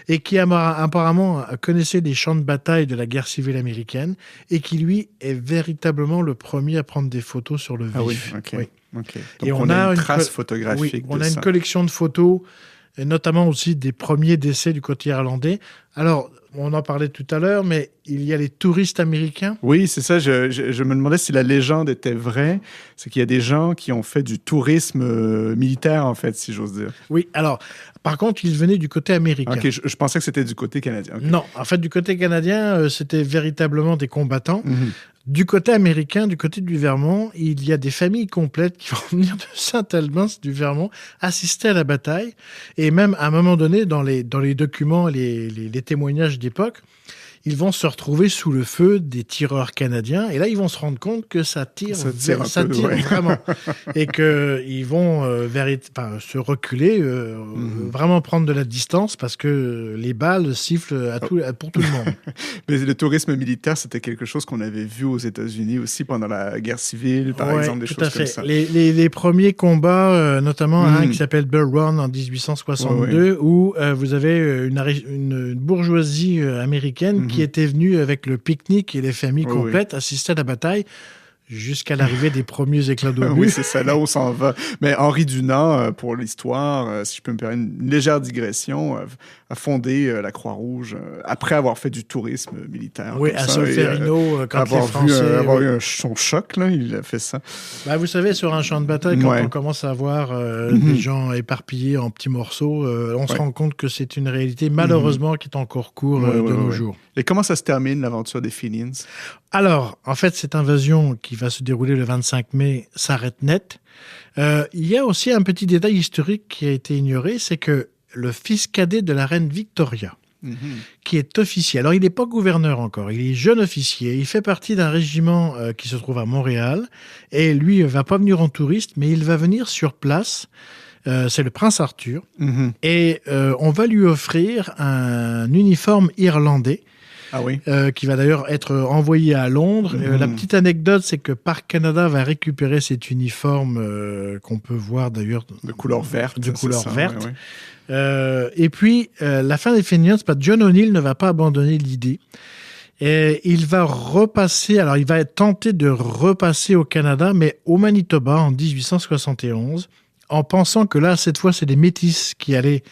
et qui apparemment connaissait les champs de bataille de la guerre civile américaine, et qui lui est véritablement le premier à prendre des photos sur le vif. Ah oui, OK. Oui. Donc et on a une trace photographique de ça. On a une collection de photos, et notamment aussi des premiers décès du côté irlandais. Alors, on en parlait tout à l'heure, mais il y a les touristes américains. Oui, c'est ça. Je me demandais si la légende était vraie. C'est qu'il y a des gens qui ont fait du tourisme militaire, en fait, si j'ose dire. Oui, alors, par contre, ils venaient du côté américain. OK, je pensais que c'était du côté canadien. Okay. Non, en fait, du côté canadien, c'était véritablement des combattants. Du côté américain, du côté du Vermont, il y a des familles complètes qui vont venir de Saint-Albans, du Vermont, assister à la bataille. Et même, à un moment donné, dans les documents, les témoignages d'époque, ils vont se retrouver sous le feu des tireurs canadiens. Et là, ils vont se rendre compte que ça tire vraiment. Et qu'ils vont se reculer, vraiment prendre de la distance parce que les balles sifflent pour tout le monde. Mais le tourisme militaire, c'était quelque chose qu'on avait vu aux États-Unis aussi pendant la guerre civile, par exemple, des choses comme ça. Les premiers combats, notamment un qui s'appelle Bull Run en 1862, où vous avez une bourgeoisie américaine qui était venue avec le pique-nique et les familles complètes assister à la bataille jusqu'à l'arrivée des premiers éclats d'obus. Oui, c'est ça, là où on s'en va. Mais Henri Dunant, pour l'histoire, si je peux me permettre une légère digression, a fondé la Croix-Rouge après avoir fait du tourisme militaire. Oui, à Solferino, quand les Français... avoir eu son choc, là, il a fait ça. Bah, vous savez, sur un champ de bataille, quand on commence à voir des gens éparpillés en petits morceaux, on se rend compte que c'est une réalité, malheureusement, qui est en cours de nos jours. Et comment ça se termine, l'aventure des Fenians? Alors, en fait, cette invasion qui va se dérouler le 25 mai s'arrête net. Il y a aussi un petit détail historique qui a été ignoré, c'est que le fils cadet de la reine Victoria, qui est officier, alors il n'est pas gouverneur encore, il est jeune officier, il fait partie d'un régiment qui se trouve à Montréal, et lui ne va pas venir en touriste, mais il va venir sur place. C'est le prince Arthur, et on va lui offrir un uniforme irlandais. Ah oui. Qui va d'ailleurs être envoyé à Londres. La petite anecdote, c'est que Parc Canada va récupérer cet uniforme qu'on peut voir d'ailleurs de couleur verte. Et puis, la fin des Fenians, John O'Neill ne va pas abandonner l'idée. Et il va repasser, alors il va tenter de repasser au Canada, mais au Manitoba en 1871. En pensant que là, cette fois, c'est les Métis qui allaient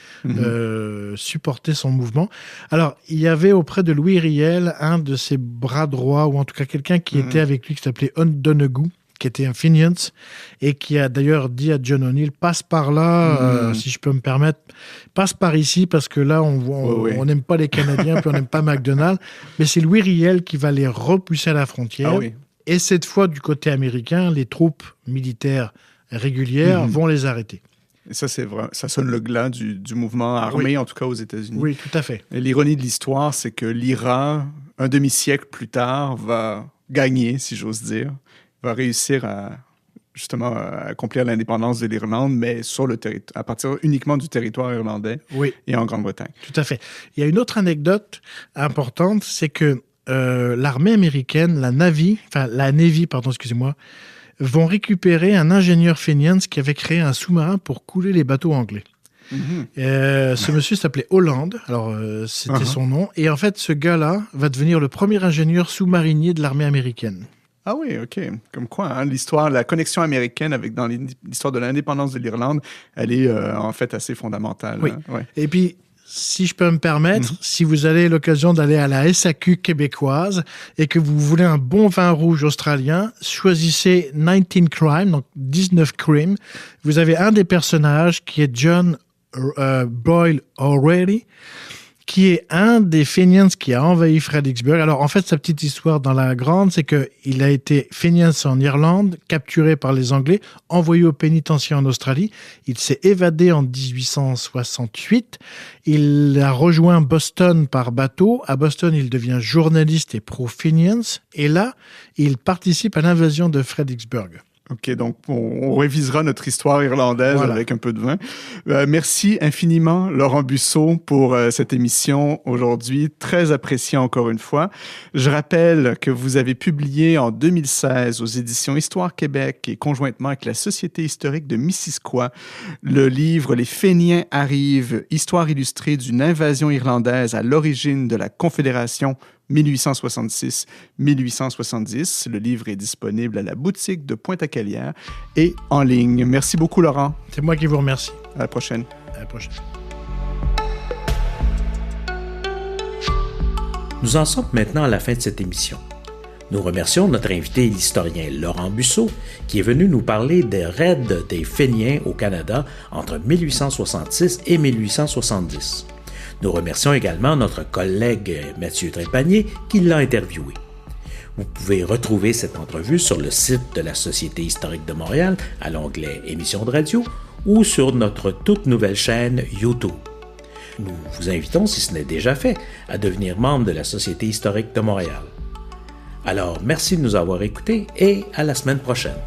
supporter son mouvement. Alors, il y avait auprès de Louis Riel un de ses bras droits, ou en tout cas quelqu'un qui était avec lui, qui s'appelait O'Donoghue, qui était un Fenians, et qui a d'ailleurs dit à John O'Neill, passe par là, si je peux me permettre, passe par ici, parce que là, on n'aime pas les Canadiens, puis on n'aime pas McDonald's. Mais c'est Louis Riel qui va les repousser à la frontière. Ah oui. Et cette fois, du côté américain, les troupes militaires régulières vont les arrêter. Et ça, c'est vrai. Ça sonne le glas du mouvement armé, en tout cas aux États-Unis. Oui, tout à fait. Et l'ironie de l'histoire, c'est que l'Iran, un demi-siècle plus tard, va gagner, si j'ose dire, va réussir à accomplir l'indépendance de l'Irlande, mais à partir uniquement du territoire irlandais et en Grande-Bretagne. Tout à fait. Il y a une autre anecdote importante, c'est que l'armée américaine, la Navy, vont récupérer un ingénieur Fenians qui avait créé un sous-marin pour couler les bateaux anglais. Ce monsieur s'appelait Holland, alors c'était son nom. Et en fait, ce gars-là va devenir le premier ingénieur sous-marinier de l'armée américaine. Ah oui, OK. Comme quoi, hein, l'histoire, la connexion américaine dans l'histoire de l'indépendance de l'Irlande, elle est en fait assez fondamentale. Oui. Hein? Ouais. Et puis, si je peux me permettre, si vous avez l'occasion d'aller à la SAQ québécoise et que vous voulez un bon vin rouge australien, choisissez 19 Crime, donc 19 Crimes. Vous avez un des personnages qui est John Boyle O'Reilly, qui est un des Fenians qui a envahi Fredericksburg. Alors, en fait, sa petite histoire dans la grande, c'est qu'il a été Fenians en Irlande, capturé par les Anglais, envoyé au pénitencier en Australie. Il s'est évadé en 1868. Il a rejoint Boston par bateau. À Boston, il devient journaliste et pro-Fenians. Et là, il participe à l'invasion de Fredericksburg. OK, donc on révisera notre histoire irlandaise avec un peu de vin. Merci infiniment, Laurent Busseau, pour cette émission aujourd'hui, très appréciée encore une fois. Je rappelle que vous avez publié en 2016 aux éditions Histoire Québec et conjointement avec la Société historique de Missisquoi le livre « Les Féniens arrivent, histoire illustrée d'une invasion irlandaise à l'origine de la Confédération 1866-1870. Le livre est disponible à la boutique de Pointe-à-Calière et en ligne. Merci beaucoup, Laurent. C'est moi qui vous remercie. À la prochaine. À la prochaine. Nous en sommes maintenant à la fin de cette émission. Nous remercions notre invité, l'historien Laurent Busseau, qui est venu nous parler des raids des Féniens au Canada entre 1866 et 1870. Nous remercions également notre collègue Mathieu Trépanier qui l'a interviewé. Vous pouvez retrouver cette entrevue sur le site de la Société historique de Montréal à l'onglet Émissions de radio ou sur notre toute nouvelle chaîne YouTube. Nous vous invitons, si ce n'est déjà fait, à devenir membre de la Société historique de Montréal. Alors, merci de nous avoir écoutés et à la semaine prochaine.